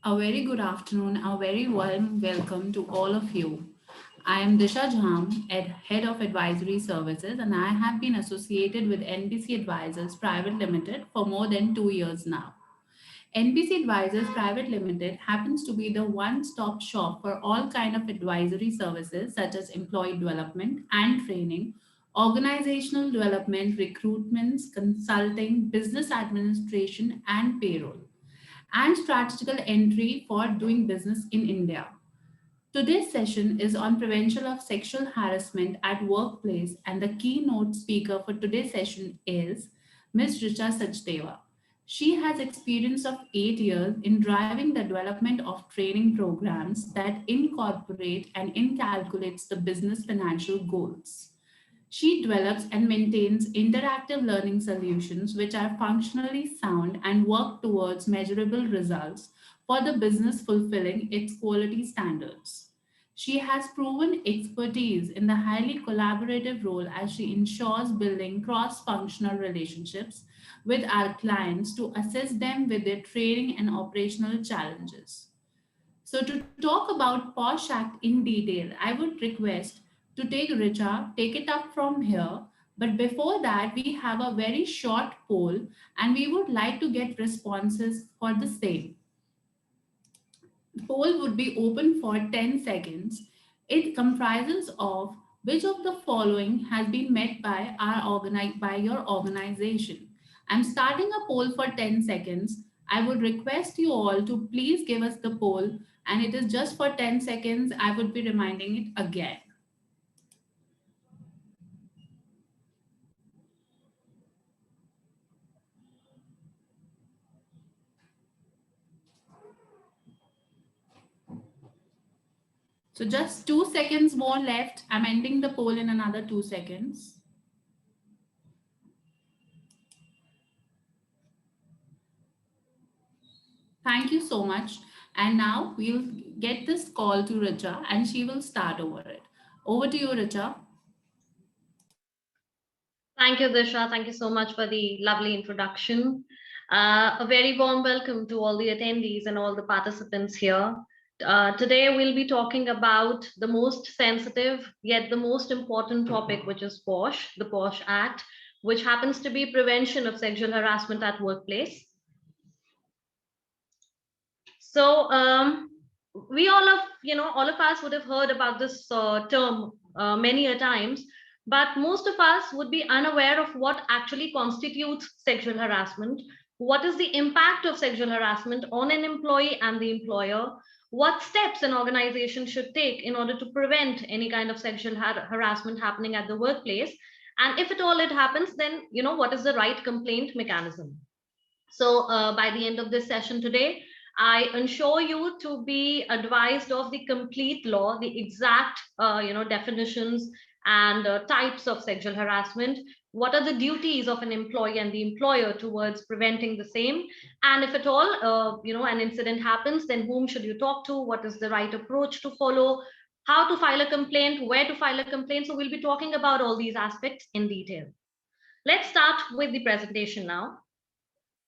A very good afternoon, a very warm welcome to all of you. I am Disha Jham, Head of Advisory Services, and I have been associated with NBC Advisors Private Limited for more than 2 years now. NBC Advisors Private Limited happens to be the one-stop shop for all kind of advisory services such as employee development and training, organizational development, recruitments, consulting, business administration, and payroll and strategical entry for doing business in India. Today's session is on prevention of sexual harassment at workplace, and the keynote speaker for today's session is Ms. Richa Sachdeva. She has experience of 8 years in driving the development of training programs that incorporate and incalculates the business financial goals. She develops and maintains interactive learning solutions which are functionally sound and work towards measurable results for the business fulfilling its quality standards. She has proven expertise in the highly collaborative role as she ensures building cross functional relationships with our clients to assist them with their training and operational challenges. So, to talk about POSH Act in detail, I would request to take it up from here. But before that, we have a very short poll and we would like to get responses for the same. The poll would be open for 10 seconds. It comprises of which of the following has been met by by your organization. I'm starting a poll for 10 seconds. I would request you all to please give us the poll, and it is just for 10 seconds. I would be reminding it again. So just 2 seconds more left. I'm ending the poll in another 2 seconds. Thank you so much. And now we'll get this call to Richa and she will start over it. Over to you, Richa. Thank you, Disha. Thank you so much for the lovely introduction. A very warm welcome to all the attendees and all the participants here. Today, we'll be talking about the most sensitive yet the most important topic, which is POSH, the POSH Act, which happens to be prevention of sexual harassment at workplace. So, we all of us would have heard about this term many a times, but most of us would be unaware of what actually constitutes sexual harassment. What is the impact of sexual harassment on an employee and the employer? What steps an organization should take in order to prevent any kind of sexual harassment happening at the workplace? And if at all it happens, then what is the right complaint mechanism? So by the end of this session today, I ensure you to be advised of the complete law, the exact definitions and types of sexual harassment. What are the duties of an employee and the employer towards preventing the same? And if at all, an incident happens, then whom should you talk to? What is the right approach to follow? How to file a complaint? Where to file a complaint? So we'll be talking about all these aspects in detail. Let's start with the presentation now.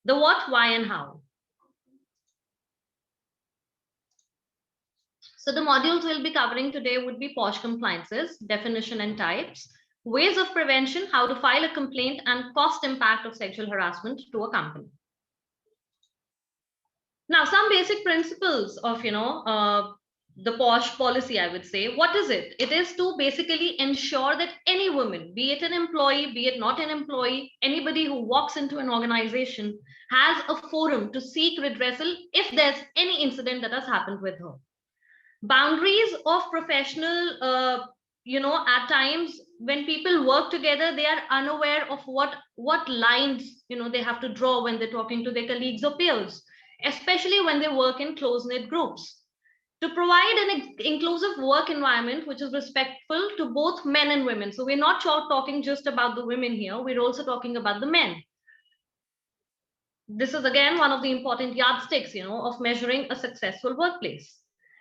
The what, why, and how. So the modules we'll be covering today would be POSH compliances, definition and types, ways of prevention, how to file a complaint, and cost impact of sexual harassment to a company. Now, some basic principles of, the POSH policy, I would say. What is it? It is to basically ensure that any woman, be it an employee, be it not an employee, anybody who walks into an organization has a forum to seek redressal if there's any incident that has happened with her. Boundaries of professional, at times when people work together, they are unaware of what lines, they have to draw when they're talking to their colleagues or peers, especially when they work in close-knit groups. To provide an inclusive work environment which is respectful to both men and women. So we're not talking just about the women here, we're also talking about the men. This is again one of the important yardsticks, of measuring a successful workplace.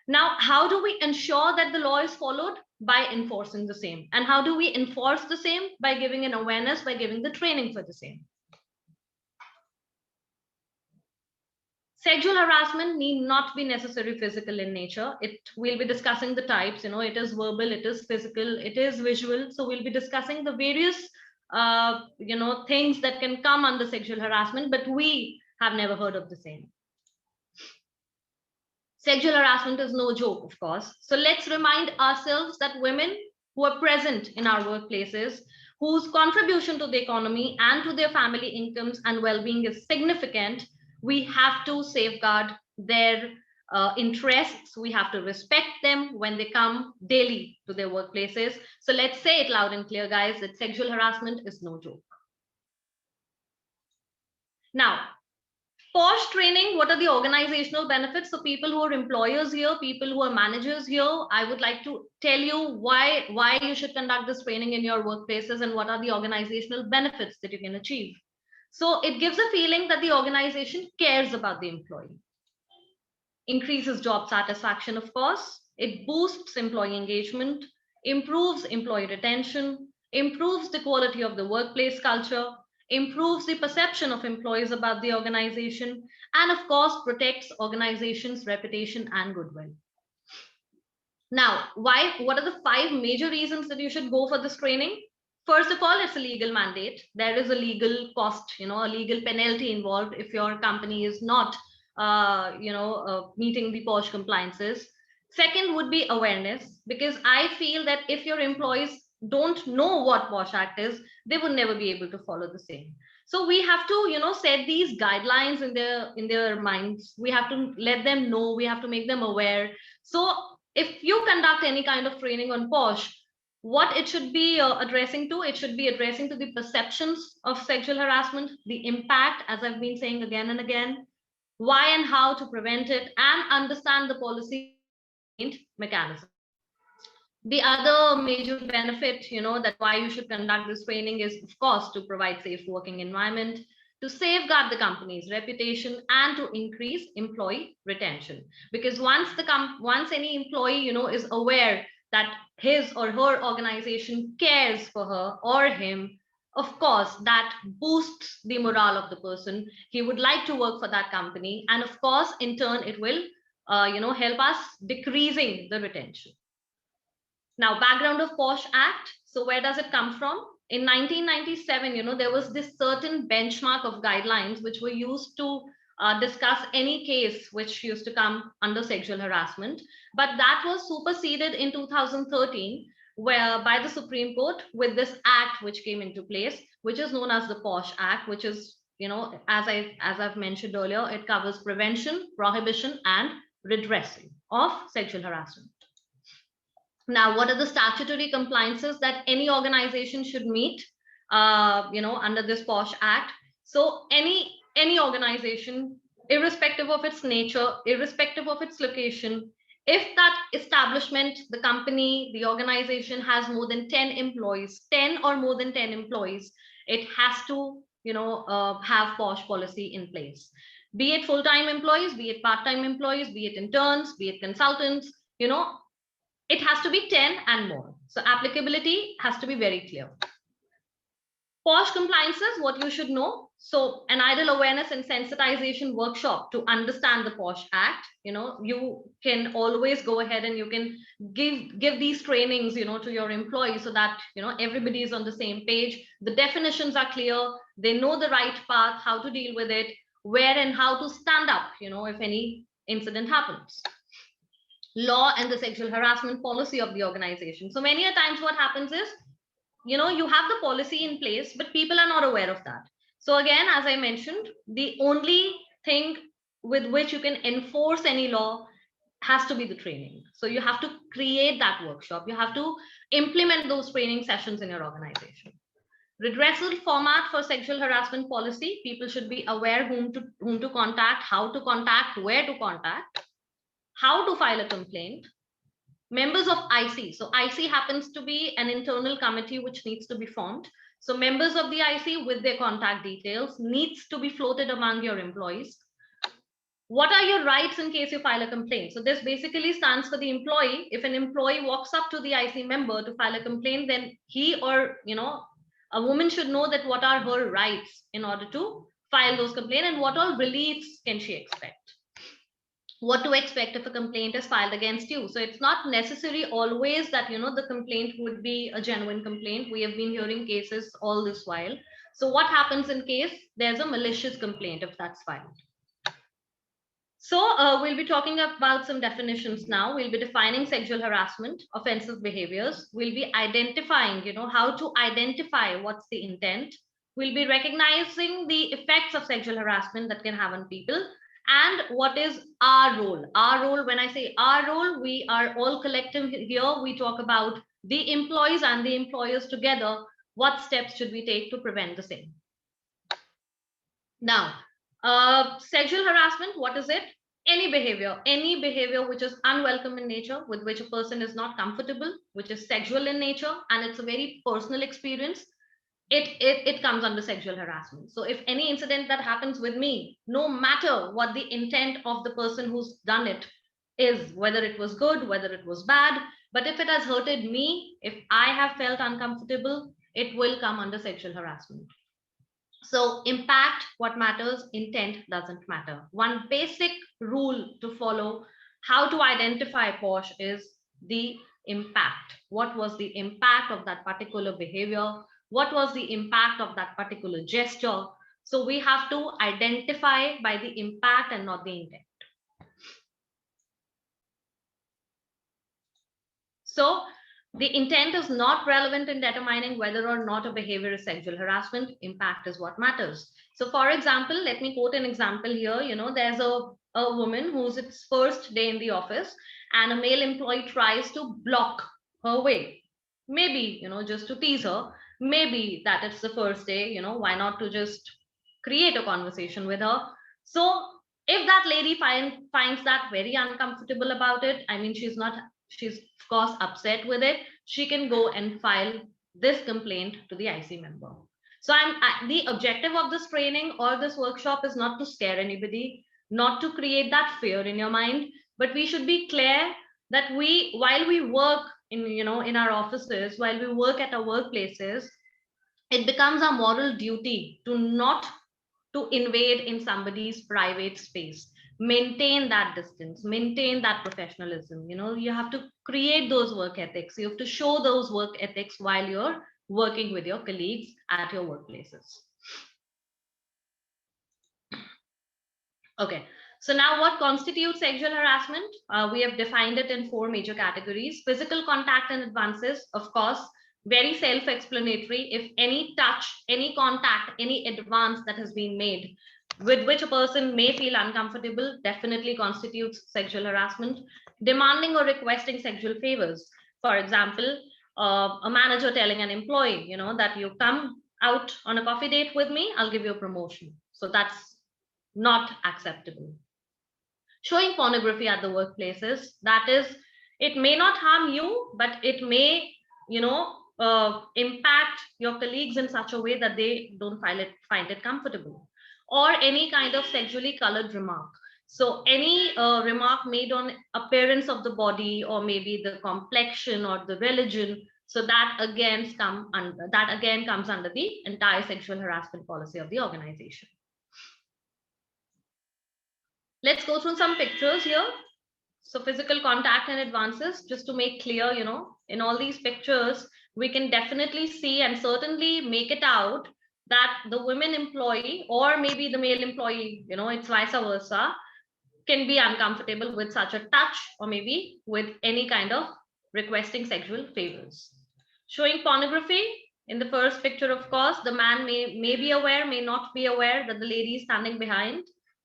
Now, how do we ensure that the law is followed? By enforcing the same. And how do we enforce the same? By giving an awareness, by giving the training for the same. Sexual harassment need not be necessarily physical in nature. We'll be discussing the types, it is verbal, it is physical, it is visual. So we'll be discussing the various, things that can come under sexual harassment, but we have never heard of the same. Sexual harassment is no joke, of course. So let's remind ourselves that women who are present in our workplaces, whose contribution to the economy and to their family incomes and well-being is significant, we have to safeguard their interests. We have to respect them when they come daily to their workplaces. So let's say it loud and clear, guys, that sexual harassment is no joke. Now, POSH training, what are the organizational benefits? So people who are employers here, people who are managers here, I would like to tell you why you should conduct this training in your workplaces and what are the organizational benefits that you can achieve. So it gives a feeling that the organization cares about the employee. Increases job satisfaction, of course. It boosts employee engagement, improves employee retention, improves the quality of the workplace culture, improves the perception of employees about the organization, and of course, protects organization's reputation and goodwill. Now, what are the 5 major reasons that you should go for this training? First of all, it's a legal mandate. There is a legal cost, a legal penalty involved if your company is not, meeting the POSH compliances. Second would be awareness, because I feel that if your employees don't know what POSH Act is, they would never be able to follow the same. So we have to, set these guidelines in their minds. We have to let them know. We have to make them aware. So if you conduct any kind of training on POSH, what it should be addressing to, it should be addressing to the perceptions of sexual harassment, the impact, as I've been saying again and again, why and how to prevent it, and understand the policy mechanism. The other major benefit, that why you should conduct this training is, of course, to provide safe working environment, to safeguard the company's reputation, and to increase employee retention. Because once any employee, is aware that his or her organization cares for her or him, of course, that boosts the morale of the person. He would like to work for that company, and of course, in turn, it will, help us decreasing the retention. Now, background of POSH Act. So where does it come from? In 1997, there was this certain benchmark of guidelines which were used to discuss any case which used to come under sexual harassment. But that was superseded in 2013 by the Supreme Court with this act which came into place, which is known as the POSH Act, which is, as I've mentioned earlier, it covers prevention, prohibition, and redressal of sexual harassment. Now, what are the statutory compliances that any organization should meet, under this POSH Act? So any organization, irrespective of its nature, irrespective of its location, if that establishment, the company, the organization has more than 10 employees, 10 or more than 10 employees, it has to, have POSH policy in place. Be it full-time employees, be it part-time employees, be it interns, be it consultants, it has to be 10 and more. So applicability has to be very clear. POSH compliances, what you should know. So an idle awareness and sensitization workshop to understand the POSH Act. You can always go ahead and you can give these trainings, to your employees so that, everybody is on the same page. The definitions are clear. They know the right path, how to deal with it, where and how to stand up, if any incident happens. Law and the sexual harassment policy of the organization. So many a times what happens is, you have the policy in place, but people are not aware of that. So again, as I mentioned, the only thing with which you can enforce any law has to be the training. So you have to create that workshop. You have to implement those training sessions in your organization. Redressal format for sexual harassment policy. People should be aware whom to contact, how to contact, where to contact, how to file a complaint. Members of IC. So IC happens to be an internal committee which needs to be formed. So members of the IC with their contact details needs to be floated among your employees. What are your rights in case you file a complaint? So this basically stands for the employee. If an employee walks up to the IC member to file a complaint, then he or, a woman should know that what are her rights in order to file those complaints and what all reliefs can she expect. what to expect if a complaint is filed against you. So it's not necessary always that, the complaint would be a genuine complaint. We have been hearing cases all this while. So what happens in case there's a malicious complaint if that's filed? So we'll be talking about some definitions now. We'll be defining sexual harassment, offensive behaviors. We'll be identifying, how to identify what's the intent. We'll be recognizing the effects of sexual harassment that can have on people, and what is our role. Our role, when I say our role, we are all collective here. We talk about the employees and the employers together. What steps should we take to prevent the same? Now, sexual harassment, what is it? Any behavior which is unwelcome in nature, with which a person is not comfortable, which is sexual in nature, and it's a very personal experience, it comes under sexual harassment. So if any incident that happens with me, no matter what the intent of the person who's done it is, whether it was good, whether it was bad, but if it has hurted me, if I have felt uncomfortable, it will come under sexual harassment. So impact, what matters, intent doesn't matter. One basic rule to follow how to identify POSH is the impact. What was the impact of that particular behavior? What was the impact of that particular gesture? So we have to identify by the impact and not the intent. So the intent is not relevant in determining whether or not a behavior is sexual harassment. Impact is what matters. So for example, let me quote an example here. There's a woman who's its first day in the office, and a male employee tries to block her way. Maybe, just to tease her. Maybe that it's the first day, why not to just create a conversation with her? So if that lady finds that very uncomfortable about it, I mean, she's of course upset with it, she can go and file this complaint to the IC member. So the objective of this training or this workshop is not to scare anybody, not to create that fear in your mind, but we should be clear that while we work in our offices, while we work at our workplaces, it becomes our moral duty to not to invade in somebody's private space. Maintain that distance, maintain that professionalism. You have to create those work ethics, you have to show those work ethics while you're working with your colleagues at your workplaces. Okay, so now what constitutes sexual harassment? We have defined it in 4 major categories. Physical contact and advances, of course, very self-explanatory. If any touch, any contact, any advance that has been made with which a person may feel uncomfortable definitely constitutes sexual harassment. Demanding or requesting sexual favors. For example, a manager telling an employee, that you come out on a coffee date with me, I'll give you a promotion. So that's not acceptable. Showing pornography at the workplaces, that is, it may not harm you, but it may, impact your colleagues in such a way that they don't find it comfortable. Or any kind of sexually colored remark. So any remark made on appearance of the body, or maybe the complexion or the religion, so that again comes under the entire sexual harassment policy of the organization. Let's go through some pictures here. So physical contact and advances, just to make clear, in all these pictures, we can definitely see and certainly make it out that the women employee, or maybe the male employee, it's vice versa, can be uncomfortable with such a touch, or maybe with any kind of requesting sexual favors. Showing pornography, in the first picture, of course, the man may be aware, may not be aware that the lady is standing behind.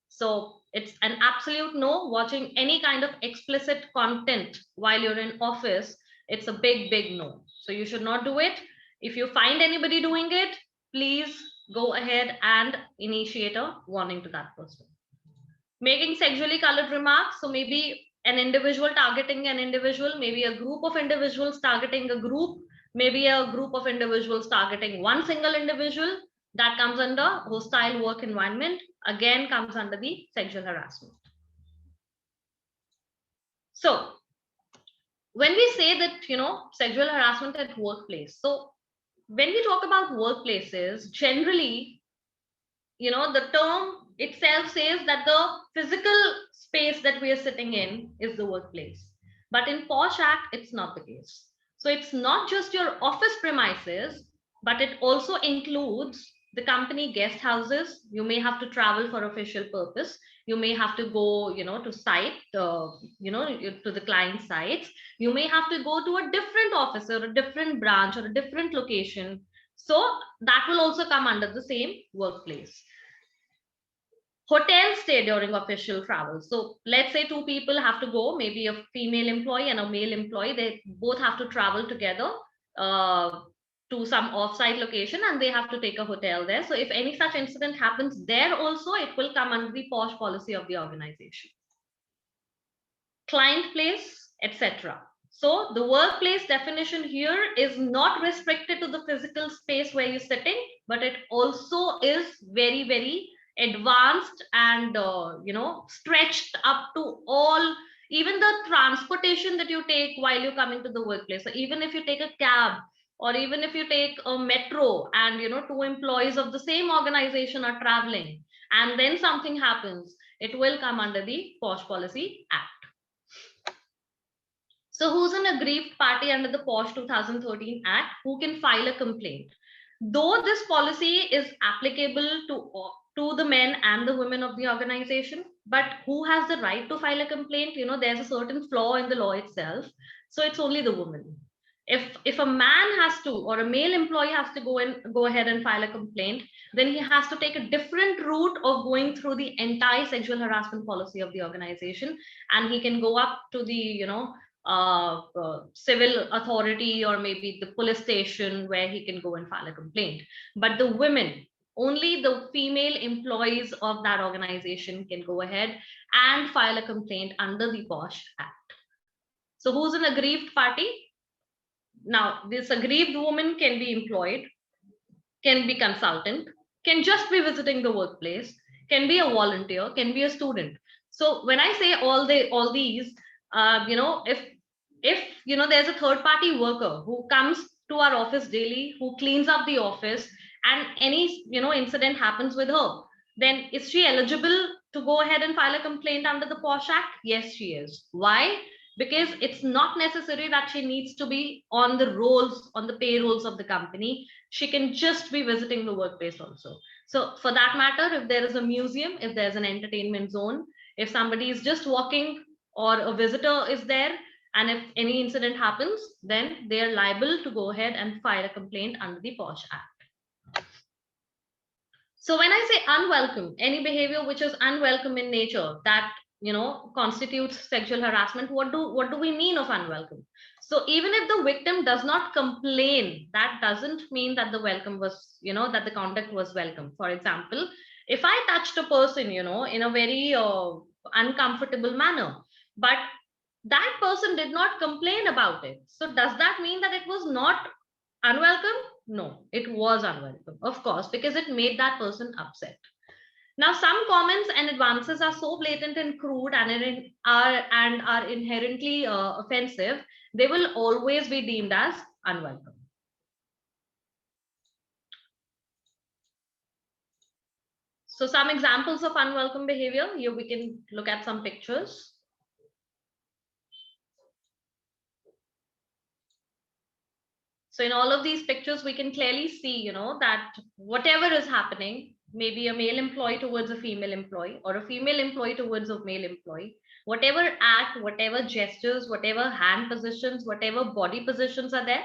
So it's an absolute no. Watching any kind of explicit content while you're in office, it's a big, big no. So you should not do it. If you find anybody doing it, please go ahead and initiate a warning to that person. Making sexually colored remarks. So maybe an individual targeting an individual, maybe a group of individuals targeting a group, maybe a group of individuals targeting one single individual. That comes under hostile work environment, again comes under the sexual harassment. So when we say that, sexual harassment at workplace, so when we talk about workplaces, generally, the term itself says that the physical space that we are sitting in is the workplace. But in POSH Act, it's not the case. So it's not just your office premises, but it also includes the company guest houses. You may have to travel for official purpose. You may have to go, to site, to the client sites. You may have to go to a different office or a different branch or a different location. So that will also come under the same workplace. Hotel stay during official travel. So let's say two people have to go, maybe a female employee and a male employee, they both have to travel together to some off-site location, and they have to take a hotel there. So if any such incident happens there also, it will come under the POSH policy of the organization. Client place, etc. So the workplace definition here is not restricted to the physical space where you're sitting, but it also is very, very advanced and stretched up to all, even the transportation that you take while you're coming to the workplace. So even if you take a cab, or even if you take a metro, and two employees of the same organization are traveling, and then something happens, it will come under the POSH Policy Act. So who's an aggrieved party under the POSH 2013 Act who can file a complaint? Though this policy is applicable to the men and the women of the organization, but who has the right to file a complaint? There's a certain flaw in the law itself. So it's only the woman. If a man has to, or a male employee has to go ahead and file a complaint, then he has to take a different route of going through the entire sexual harassment policy of the organization, and he can go up to the civil authority or maybe the police station where he can go and file a complaint. But the women, only the female employees of that organization can go ahead and file a complaint under the POSH Act. So who's an aggrieved party? Now, this aggrieved woman can be employed, can be consultant, can just be visiting the workplace, can be a volunteer, can be a student. So when I say all these, if there's a third party worker who comes to our office daily, who cleans up the office, and any incident happens with her, then is she eligible to go ahead and file a complaint under the POSH Act? Yes, she is. Why? Because it's not necessary that she needs to be on the payrolls of the company. She can just be visiting the workplace also. So for that matter, if there is a museum, if there's an entertainment zone, if somebody is just walking or a visitor is there, and if any incident happens, then they are liable to go ahead and file a complaint under the POSH Act. So when I say unwelcome, any behavior which is unwelcome in nature, that constitutes sexual harassment, what do we mean of unwelcome? So even if the victim does not complain, that doesn't mean that the welcome was, that the conduct was welcome. For example, if I touched a person, in a very uncomfortable manner, but that person did not complain about it, so does that mean that it was not unwelcome? No, it was unwelcome, of course, because it made that person upset. Now, some comments and advances are so blatant and crude and are inherently offensive, they will always be deemed as unwelcome. So some examples of unwelcome behavior, here we can look at some pictures. So in all of these pictures, we can clearly see, that whatever is happening, maybe a male employee towards a female employee, or a female employee towards a male employee, whatever act, whatever gestures, whatever hand positions, whatever body positions are there,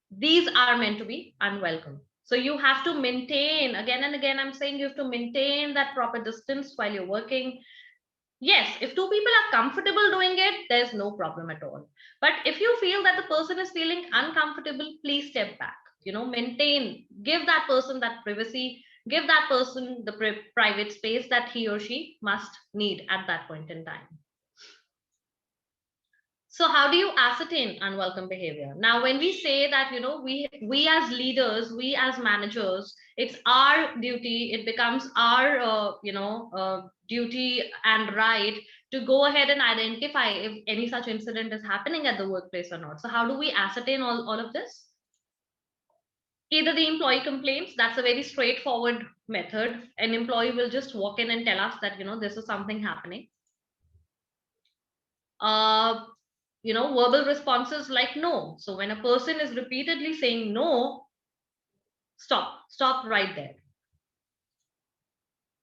these are meant to be unwelcome. So you have to maintain, again and again, I'm saying you have to maintain that proper distance while you're working. Yes, if two people are comfortable doing it, there's no problem at all. But if you feel that the person is feeling uncomfortable, please step back, maintain, give that person that privacy, give that person the private space that he or she must need at that point in time. So how do you ascertain unwelcome behavior? Now, when we say that, we as leaders, we as managers, it's our duty, it becomes our, duty and right to go ahead and identify if any such incident is happening at the workplace or not. So how do we ascertain all of this? Either the employee complains, that's a very straightforward method, an employee will just walk in and tell us that, this is something happening. uh, Verbal responses like no. So when a person is repeatedly saying no, stop right there.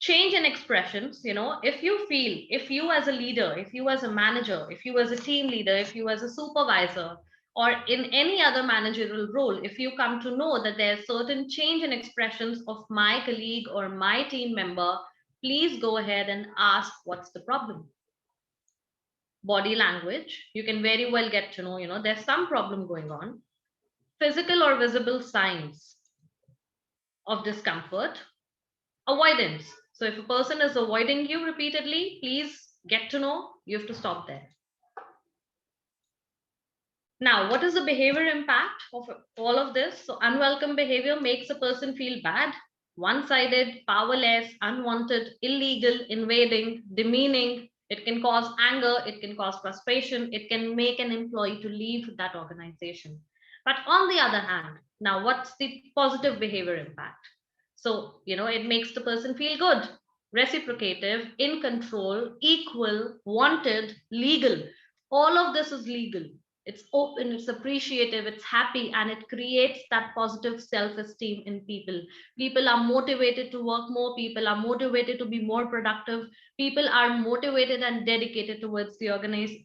Change in expressions, if you feel, if you as a leader, if you as a manager, if you as a team leader, if you as a supervisor, or in any other managerial role, if you come to know that there's certain change in expressions of my colleague or my team member, please go ahead and ask what's the problem. Body language, you can very well get to know, there's some problem going on. Physical or visible signs of discomfort. Avoidance. So if a person is avoiding you repeatedly, please get to know, you have to stop there. Now, what is the behavior impact of all of this? So unwelcome behavior makes a person feel bad, one-sided, powerless, unwanted, illegal, invading, demeaning. It can cause anger, it can cause frustration, it can make an employee to leave that organization. But on the other hand, now what's the positive behavior impact? So, it makes the person feel good, reciprocative, in control, equal, wanted, legal. All of this is legal. It's open, it's appreciative, it's happy, and it creates that positive self-esteem in people. People are motivated to work more, people are motivated to be more productive, people are motivated and dedicated towards the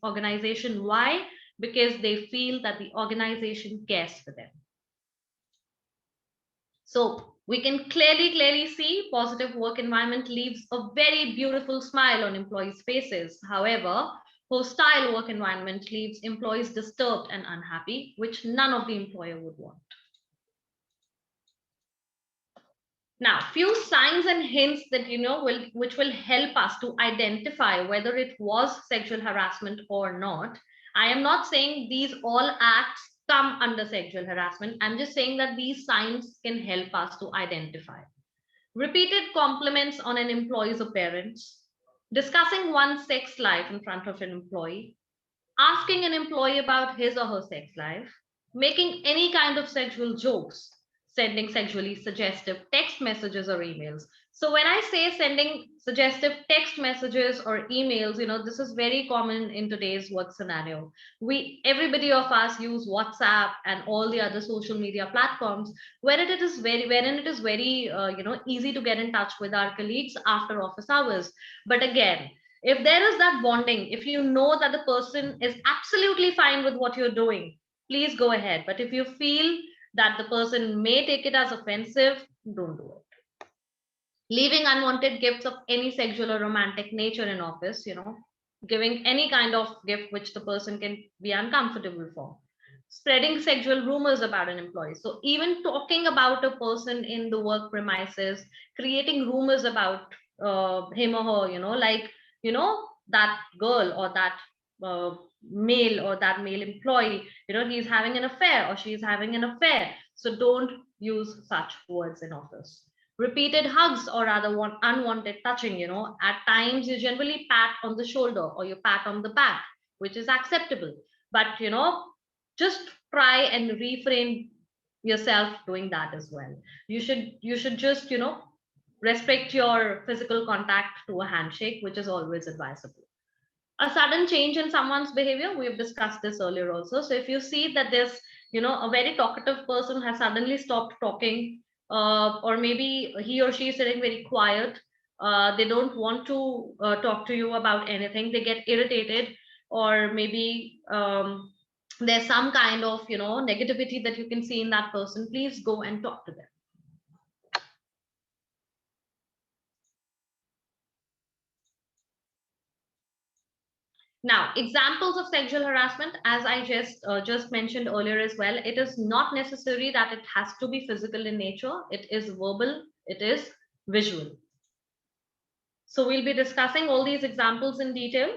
organization. Why? Because they feel that the organization cares for them. So we can clearly see positive work environment leaves a very beautiful smile on employees' faces. However, hostile work environment leaves employees disturbed and unhappy, which none of the employer would want. Now, few signs and hints that which will help us to identify whether it was sexual harassment or not. I am not saying these all acts come under sexual harassment. I'm just saying that these signs can help us to identify. Repeated compliments on an employee's appearance, discussing one's sex life in front of an employee, asking an employee about his or her sex life, making any kind of sexual jokes, sending sexually suggestive text messages or emails. So when I say sending suggestive text messages or emails, this is very common in today's work scenario. Everybody of us use WhatsApp and all the other social media platforms wherein it is very easy to get in touch with our colleagues after office hours. But again, if there is that bonding, if you know that the person is absolutely fine with what you're doing, please go ahead. But if you feel that the person may take it as offensive, don't do it. Leaving unwanted gifts of any sexual or romantic nature in office, giving any kind of gift which the person can be uncomfortable for. Spreading sexual rumors about an employee. So even talking about a person in the work premises, creating rumors about him or her, like, that girl or that male or that male employee, he's having an affair or she's having an affair. So don't use such words in office. Repeated hugs or other unwanted touching, at times you generally pat on the shoulder or you pat on the back, which is acceptable. But, just try and refrain yourself doing that as well. You should just, restrict your physical contact to a handshake, which is always advisable. A sudden change in someone's behavior, we've discussed this earlier also. So if you see that there's, a very talkative person has suddenly stopped talking, or maybe he or she is sitting very quiet, they don't want to talk to you about anything, they get irritated, or maybe there's some kind of, negativity that you can see in that person, please go and talk to them. Now, examples of sexual harassment, as I just mentioned earlier as well, it is not necessary that it has to be physical in nature. It is verbal, it is visual. So we'll be discussing all these examples in detail.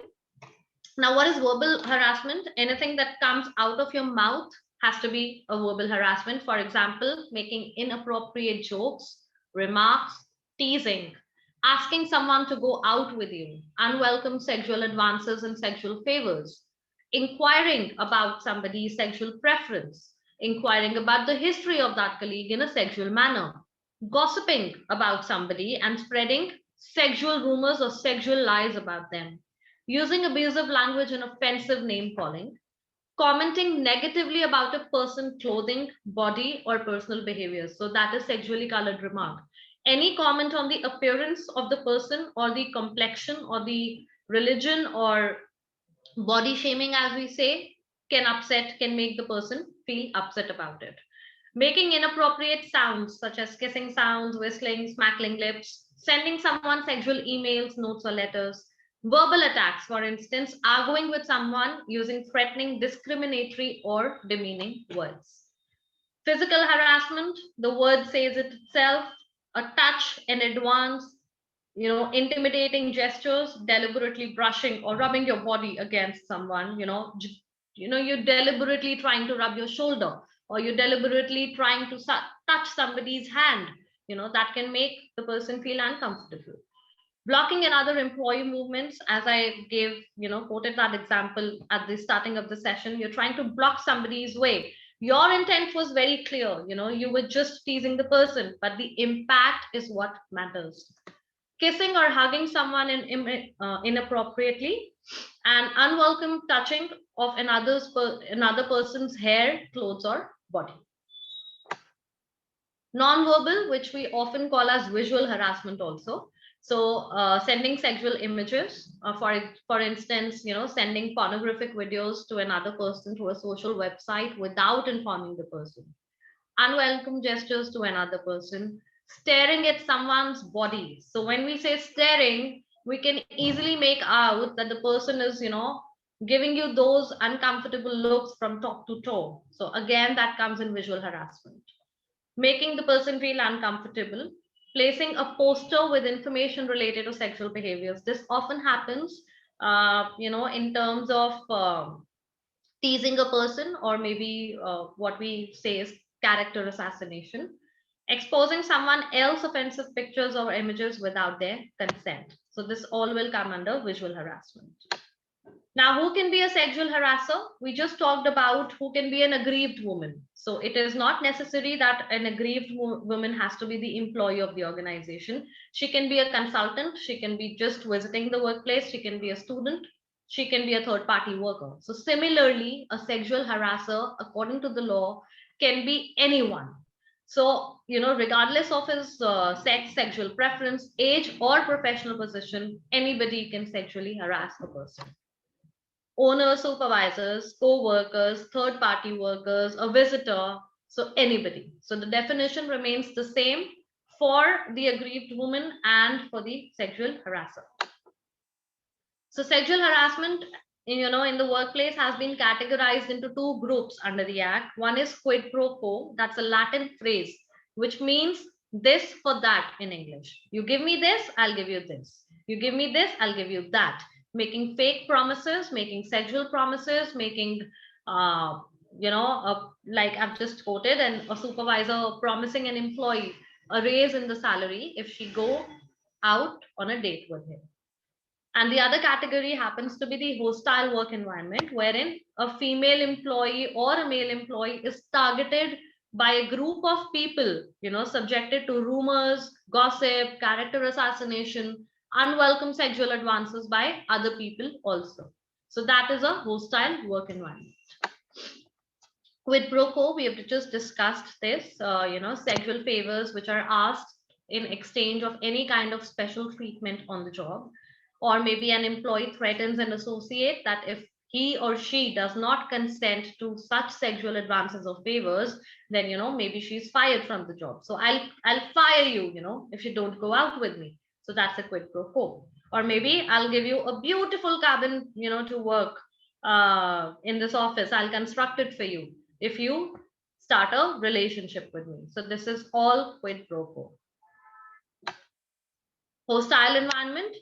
Now, what is verbal harassment? Anything that comes out of your mouth has to be a verbal harassment. For example, making inappropriate jokes, remarks, teasing, asking someone to go out with you, unwelcome sexual advances and sexual favors, inquiring about somebody's sexual preference, inquiring about the history of that colleague in a sexual manner, gossiping about somebody and spreading sexual rumors or sexual lies about them, using abusive language and offensive name calling, commenting negatively about a person's clothing, body, or personal behaviors. So that is sexually colored remark. Any comment on the appearance of the person or the complexion or the religion or body shaming, as we say, can make the person feel upset about it. Making inappropriate sounds such as kissing sounds, whistling, smackling lips, sending someone sexual emails, notes, or letters, verbal attacks, for instance, arguing with someone using threatening, discriminatory, or demeaning words. Physical harassment, the word says it itself, a touch in advance, intimidating gestures, deliberately brushing or rubbing your body against someone, you're deliberately trying to rub your shoulder, or you're deliberately trying to touch somebody's hand, that can make the person feel uncomfortable. Blocking another employee movements, as I gave, quoted that example at the starting of the session. You're trying to block somebody's way. Your intent was very clear, you were just teasing the person, but the impact is what matters. Kissing or hugging someone inappropriately, and unwelcome touching of another person's hair, clothes, or body. Non-verbal, which we often call as visual harassment also. So sending sexual images, for instance, sending pornographic videos to another person through a social website without informing the person. Unwelcome gestures to another person, staring at someone's body. So when we say staring, we can easily make out that the person is, giving you those uncomfortable looks from top to toe. So again, that comes in visual harassment. Making the person feel uncomfortable, placing a poster with information related to sexual behaviors. This often happens, in terms of teasing a person, or maybe what we say is character assassination, exposing someone else offensive pictures or images without their consent. So this all will come under visual harassment. Now, who can be a sexual harasser? We just talked about who can be an aggrieved woman. So it is not necessary that an aggrieved woman has to be the employee of the organization. She can be a consultant. She can be just visiting the workplace. She can be a student. She can be a third party worker. So similarly, a sexual harasser, according to the law, can be anyone. So, regardless of his sex, sexual preference, age, or professional position, anybody can sexually harass a person. Owners, supervisors, co-workers, third-party workers, a visitor, so anybody. So the definition remains the same for the aggrieved woman and for the sexual harasser. So sexual harassment, in the workplace has been categorized into two groups under the Act. One is quid pro quo. That's a Latin phrase, which means this for that in English. You give me this, I'll give you this. You give me this, I'll give you that. Making fake promises, making sexual promises, making, like I've just quoted, and a supervisor promising an employee a raise in the salary if she go out on a date with him. And the other category happens to be the hostile work environment, wherein a female employee or a male employee is targeted by a group of people, subjected to rumors, gossip, character assassination, unwelcome sexual advances by other people also. So that is a hostile work environment. With pro quo, we have just discussed this, sexual favors which are asked in exchange of any kind of special treatment on the job. Or maybe an employee threatens an associate that if he or she does not consent to such sexual advances or favors, then maybe she's fired from the job. So I'll fire you, if you don't go out with me. So that's a quid pro quo. Or maybe I'll give you a beautiful cabin, to work in this office. I'll construct it for you if you start a relationship with me. So this is all quid pro quo. Hostile environment.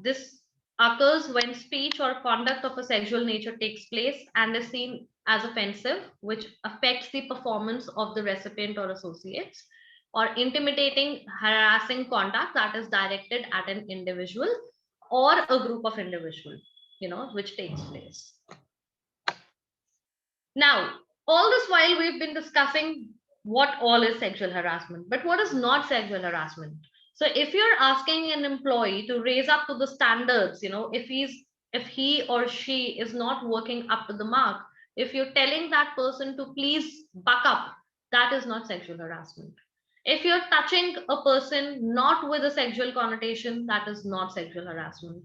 This occurs when speech or conduct of a sexual nature takes place and is seen as offensive, which affects the performance of the recipient or associates, or intimidating, harassing conduct that is directed at an individual or a group of individuals, which takes place. Now, all this while we've been discussing what all is sexual harassment, but what is not sexual harassment. So if you're asking an employee to raise up to the standards, if he or she is not working up to the mark, if you're telling that person to please buck up, that is not sexual harassment. If you're touching a person not with a sexual connotation, that is not sexual harassment.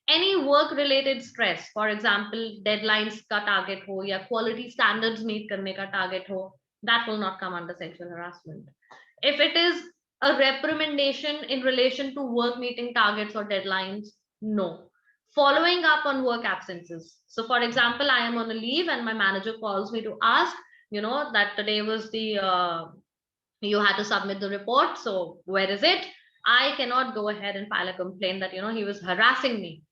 Any work related stress, for example deadlines ka target ho ya quality standards meet karne ka target ho, that will not come under sexual harassment. If it is a reprimandation in relation to work meeting targets or deadlines, no. Following up on work absences. So, for example, I am on a leave and my manager calls me to ask, that today was you had to submit the report. So, where is it? I cannot go ahead and file a complaint that, he was harassing me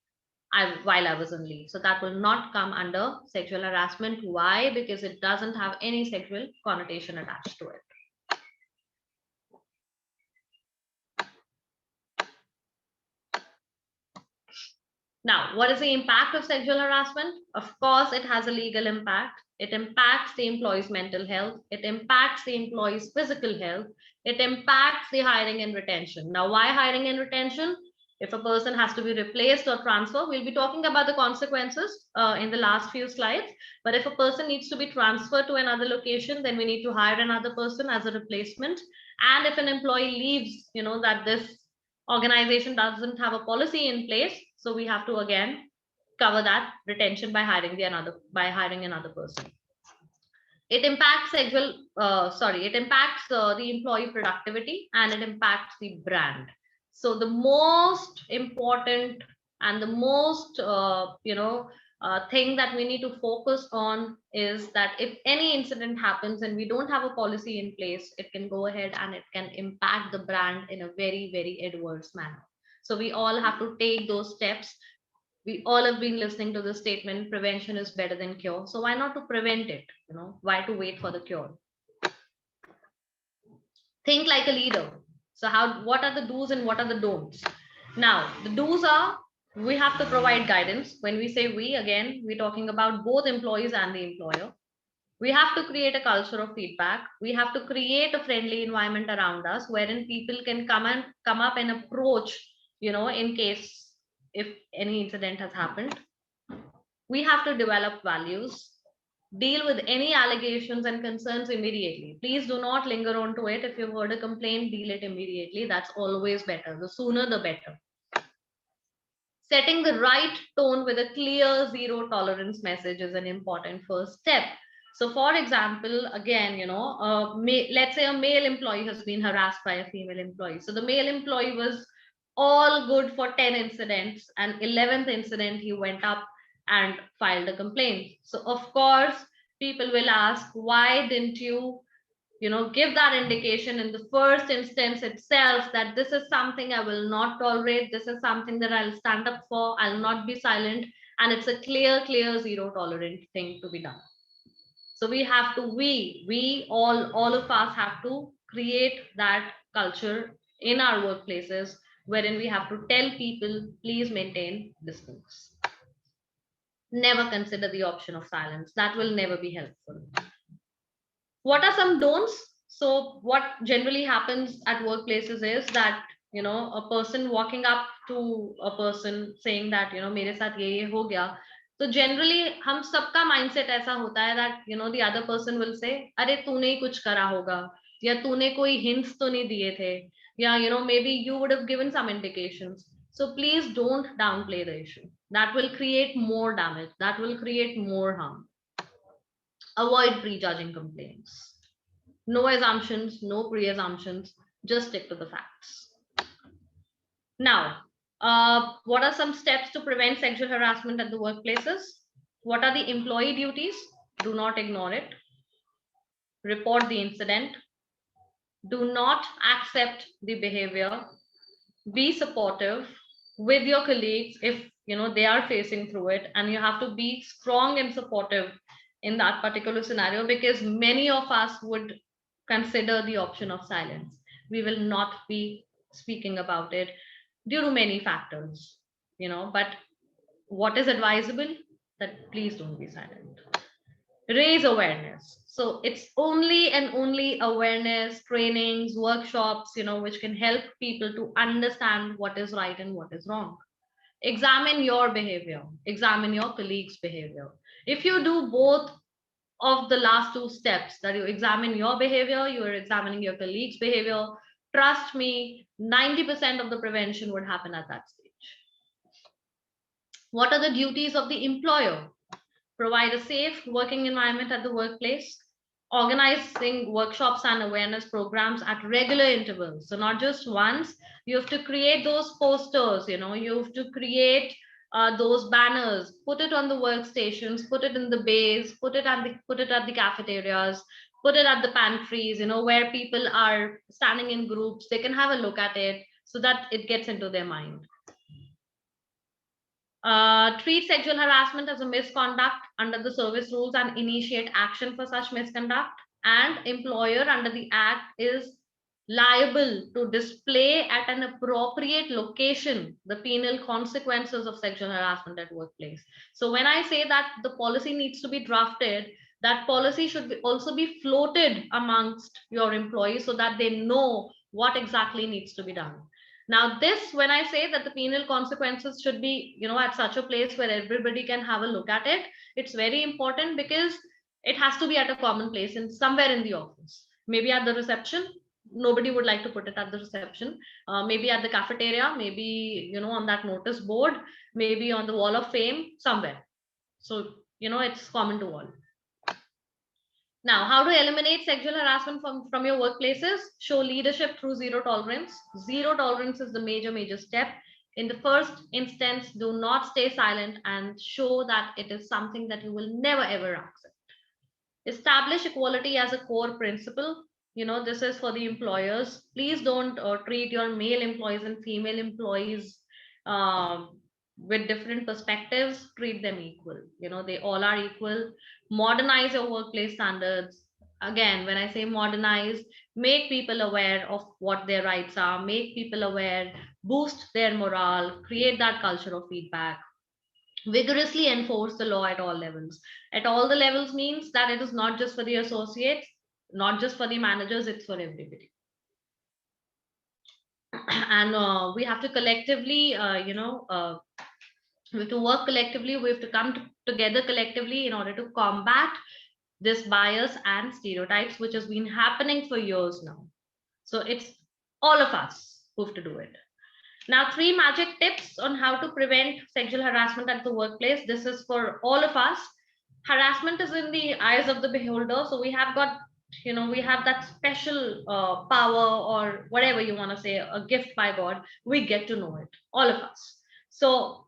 while I was on leave. So that will not come under sexual harassment. Why? Because it doesn't have any sexual connotation attached to it. Now, what is the impact of sexual harassment? Of course, it has a legal impact. It impacts the employee's mental health. It impacts the employee's physical health. It impacts the hiring and retention. Now, why hiring and retention? If a person has to be replaced or transferred, we'll be talking about the consequences in the last few slides. But if a person needs to be transferred to another location, then we need to hire another person as a replacement. And if an employee leaves, that this organization doesn't have a policy in place, so we have to again cover that retention by hiring another person. It impacts the employee productivity, and it impacts the brand. So the most important and the most thing that we need to focus on is that if any incident happens and we don't have a policy in place, it can go ahead and it can impact the brand in a very, very adverse manner. So we all have to take those steps. We all have been listening to the statement, prevention is better than cure. So why not to prevent it? Why to wait for the cure? Think like a leader. So what are the do's and what are the don'ts? Now, the do's are, we have to provide guidance. When we say we, again, we're talking about both employees and the employer. We have to create a culture of feedback. We have to create a friendly environment around us wherein people can come up and approach, in case if any incident has happened. We have to develop values, deal with any allegations and concerns immediately. Please do not linger on to it. If you've heard a complaint, deal it immediately. That's always better. The sooner, the better. Setting the right tone with a clear zero tolerance message is an important first step. So, for example, again, let's say a male employee has been harassed by a female employee. So the male employee was all good for 10 incidents, and 11th incident he went up and filed a complaint. So of course, people will ask, why didn't you give that indication in the first instance itself that this is something I will not tolerate, this is something that I'll stand up for, I'll not be silent, and it's a clear zero tolerant thing to be done. So we have to, all of us have to create that culture in our workplaces wherein we have to tell people, please maintain distance. Never consider the option of silence. That will never be helpful. What are some don'ts? So what generally happens at workplaces is that, a person walking up to a person saying that, mere saath ye ho gaya. So generally hum sabka mindset aisa hota hai that, the other person will say, अरे तूने ही कुछ करा होगा, या तूने कोई hints तो नहीं दिए थे, या maybe you would have given some indications. So please don't downplay the issue. That will create more damage. That will create more harm. Avoid prejudging complaints. No assumptions, no pre-assumptions, just stick to the facts. Now, what are some steps to prevent sexual harassment at the workplaces? What are the employee duties? Do not ignore it. Report the incident. Do not accept the behavior. Be supportive with your colleagues if they are facing through it, and you have to be strong and supportive in that particular scenario, because many of us would consider the option of silence. We will not be speaking about it due to many factors, but what is advisable, that please don't be silent. Raise awareness. So it's only and only awareness, trainings, workshops, which can help people to understand what is right and what is wrong. Examine your behavior, examine your colleagues' behavior. If you do both of the last two steps, that you examine your behavior, you are examining your colleagues' behavior, trust me, 90% of the prevention would happen at that stage. What are the duties of the employer? Provide a safe working environment at the workplace, organizing workshops and awareness programs at regular intervals. So not just once, you have to create those posters, you have to create those banners, put it on the workstations, put it in the bays, put it at the cafeterias, put it at the pantries, where people are standing in groups, they can have a look at it so that it gets into their mind. Treat sexual harassment as a misconduct under the service rules and initiate action for such misconduct. And employer under the act is liable to display at an appropriate location the penal consequences of sexual harassment at workplace. So when I say that the policy needs to be drafted, that policy should also be floated amongst your employees so that they know what exactly needs to be done. Now, this, when I say that the penal consequences should be, at such a place where everybody can have a look at it, it's very important because it has to be at a common place and somewhere in the office. Maybe at the reception, nobody would like to put it at the reception. Maybe at the cafeteria, maybe, on that notice board, maybe on the wall of fame, somewhere. So, it's common to all. Now, how to eliminate sexual harassment from your workplaces? Show leadership through zero tolerance. Zero tolerance is the major step. In the first instance, do not stay silent and show that it is something that you will never ever accept. Establish equality as a core principle. This is for the employers. Please don't treat your male employees and female employees with different perspectives. Treat them equal. They all are equal. Modernize your workplace standards. Again, when I say modernize, make people aware of what their rights are, make people aware, boost their morale, create that culture of feedback. Vigorously enforce the law at all levels. At all the levels means that it is not just for the associates, not just for the managers, it's for everybody. And we have to collectively, we have to work collectively, we have to come together collectively in order to combat this bias and stereotypes, which has been happening for years now. So it's all of us who have to do it. Now, 3 magic tips on how to prevent sexual harassment at the workplace. This is for all of us. Harassment is in the eyes of the beholder. So we have got, we have that special power, or whatever you want to say, a gift by God. We get to know it, all of us. So,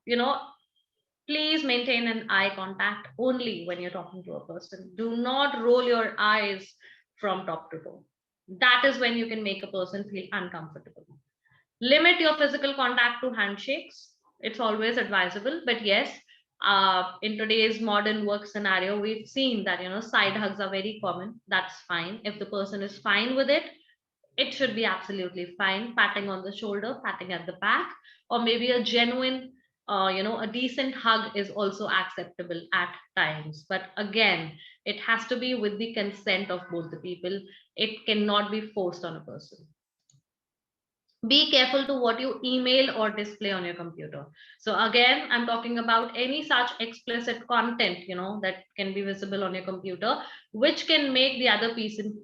please maintain an eye contact only when you're talking to a person. Do not roll your eyes from top to toe. That is when you can make a person feel uncomfortable. Limit your physical contact to handshakes. It's always advisable, but yes, in today's modern work scenario, we've seen that side hugs are very common. That's fine. If the person is fine with it, it should be absolutely fine. Patting on the shoulder, patting at the back, or maybe a genuine, a decent hug is also acceptable at times. But again, it has to be with the consent of both the people. It cannot be forced on a person. Be careful to what you email or display on your computer. So again, I'm talking about any such explicit content, that can be visible on your computer, which can make the other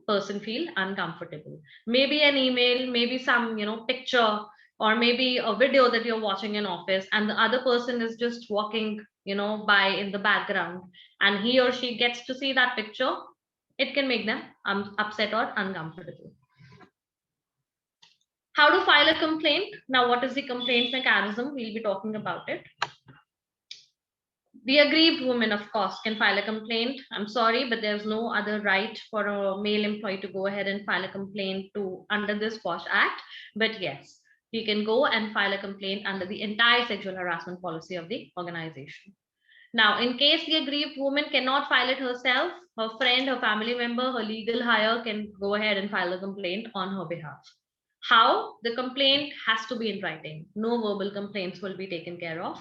person feel uncomfortable. Maybe an email, maybe some, picture, or maybe a video that you're watching in office, and the other person is just walking, by in the background, and he or she gets to see that picture. It can make them upset or uncomfortable. How to file a complaint? Now, what is the complaint mechanism? We'll be talking about it. The aggrieved woman, of course, can file a complaint. I'm sorry, but there's no other right for a male employee to go ahead and file a complaint under this POSH Act. But yes, he can go and file a complaint under the entire sexual harassment policy of the organization. Now, in case the aggrieved woman cannot file it herself, her friend, her family member, her legal hire can go ahead and file a complaint on her behalf. How? The complaint has to be in writing. No verbal complaints will be taken care of.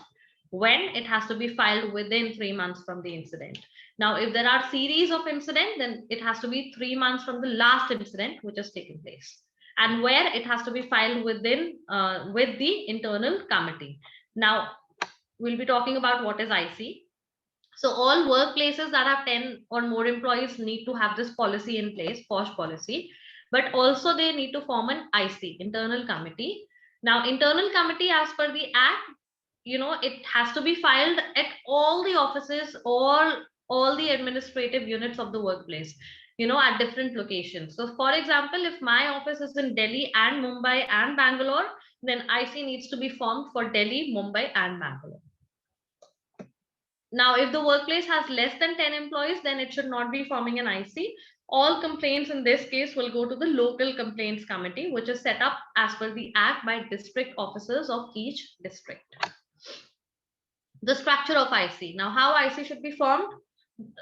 when it has to be filed within 3 months from the incident. Now, if there are series of incident, then it has to be 3 months from the last incident which has taken place, and where it has to be filed within with the internal committee. Now, we'll be talking about what is IC. So all workplaces that have 10 or more employees need to have this policy in place, POSH policy, but also they need to form an IC, internal committee. Now, internal committee, as per the act, it has to be filed at all the offices, all the administrative units of the workplace, at different locations. So for example, if my office is in Delhi and Mumbai and Bangalore, then IC needs to be formed for Delhi, Mumbai and Bangalore. Now, if the workplace has less than 10 employees, then it should not be forming an IC. All complaints in this case will go to the local complaints committee, which is set up as per the act by district officers of each district. The structure of IC. Now, how IC should be formed?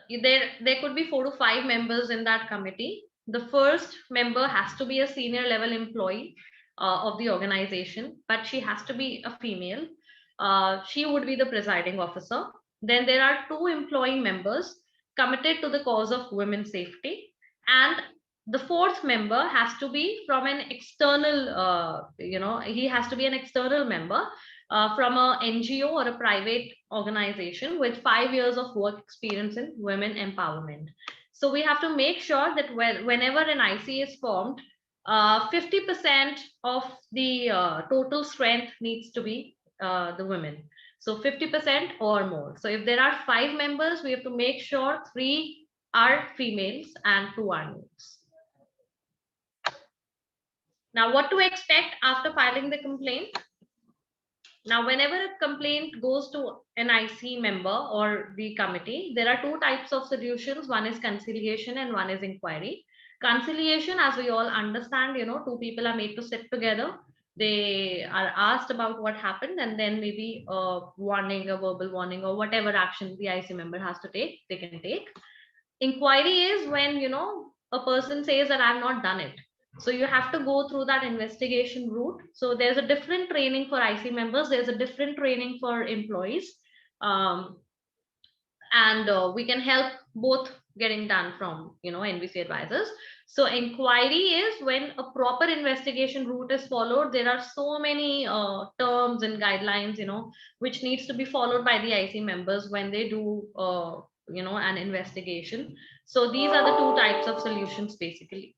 There could be 4 to 5 members in that committee. The first member has to be a senior level employee of the organization, but she has to be a female. She would be the presiding officer. Then there are 2 employee members committed to the cause of women's safety, and the 4th member has to be from an external, he has to be an external member from a NGO or a private organization with 5 years of work experience in women empowerment. So we have to make sure that whenever an IC is formed, 50% of the total strength needs to be the women. So 50% or more. So if there are 5 members, we have to make sure 3 are females and 2 are males. Now, what to expect after filing the complaint? Now, whenever a complaint goes to an IC member or the committee, there are 2 types of solutions. One is conciliation and one is inquiry. Conciliation, as we all understand, 2 people are made to sit together. They are asked about what happened, and then maybe a warning, a verbal warning, or whatever action the IC member has to take, they can take. Inquiry is when, a person says that I've not done it. So you have to go through that investigation route. So there's a different training for IC members. There's a different training for employees. And we can help both getting done from, NBC advisors. So inquiry is when a proper investigation route is followed. There are so many terms and guidelines, which needs to be followed by the IC members when they do, an investigation. So these are the 2 types of solutions basically.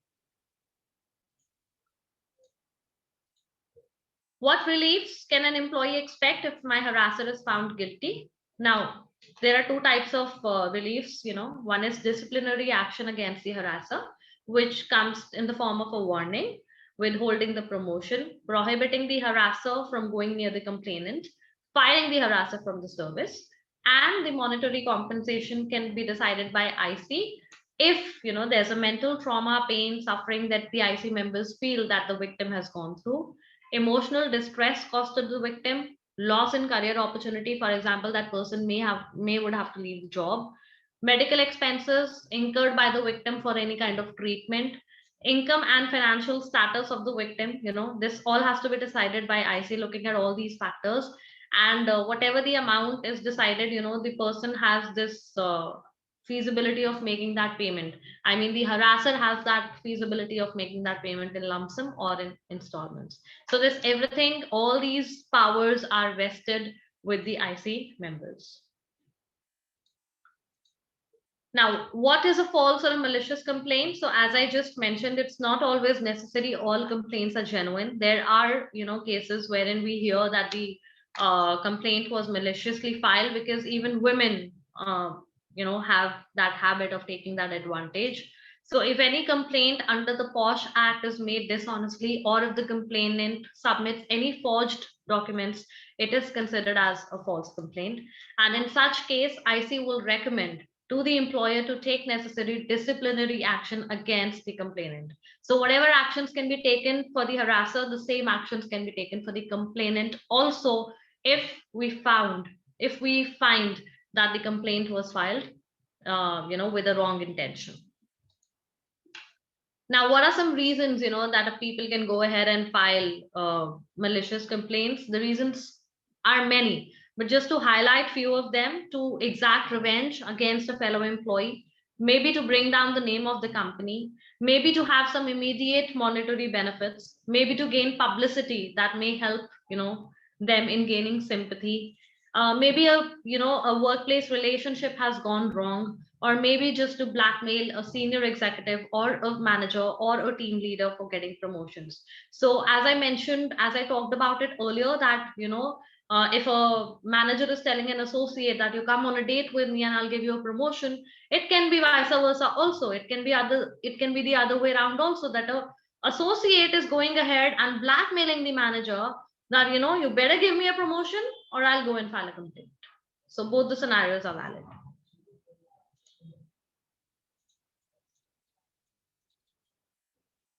What reliefs can an employee expect if my harasser is found guilty? Now, there are 2 types of reliefs. One is disciplinary action against the harasser, which comes in the form of a warning, withholding the promotion, prohibiting the harasser from going near the complainant, firing the harasser from the service, and the monetary compensation can be decided by IC if there's a mental trauma, pain, suffering that the IC members feel that the victim has gone through, emotional distress caused to the victim, loss in career opportunity. For example, that person would have to leave the job, medical expenses incurred by the victim for any kind of treatment, income and financial status of the victim. This all has to be decided by IC looking at all these factors. And whatever the amount is decided, the person has this feasibility of making that payment. I mean, the harasser has that feasibility of making that payment in lump sum or in installments. So this everything, all these powers are vested with the IC members. Now, what is a false or a malicious complaint? So as I just mentioned, it's not always necessary all complaints are genuine. There are, cases wherein we hear that the complaint was maliciously filed, because even women have that habit of taking that advantage. So if any complaint under the POSH Act is made dishonestly, or if the complainant submits any forged documents, it is considered as a false complaint. And in such case, IC will recommend to the employer to take necessary disciplinary action against the complainant. So whatever actions can be taken for the harasser, the same actions can be taken for the complainant also, if we find that the complaint was filed with a wrong intention. Now, what are some reasons that people can go ahead and file malicious complaints? The reasons are many, but just to highlight few of them: to exact revenge against a fellow employee, maybe to bring down the name of the company, maybe to have some immediate monetary benefits, maybe to gain publicity that may help, them in gaining sympathy. Maybe a workplace relationship has gone wrong, or maybe just to blackmail a senior executive or a manager or a team leader for getting promotions. So as I mentioned, as I talked about it earlier, that if a manager is telling an associate that you come on a date with me and I'll give you a promotion, it can be vice versa also. It can be the other way around also, that a associate is going ahead and blackmailing the manager that you better give me a promotion or I'll go and file a complaint. So both the scenarios are valid.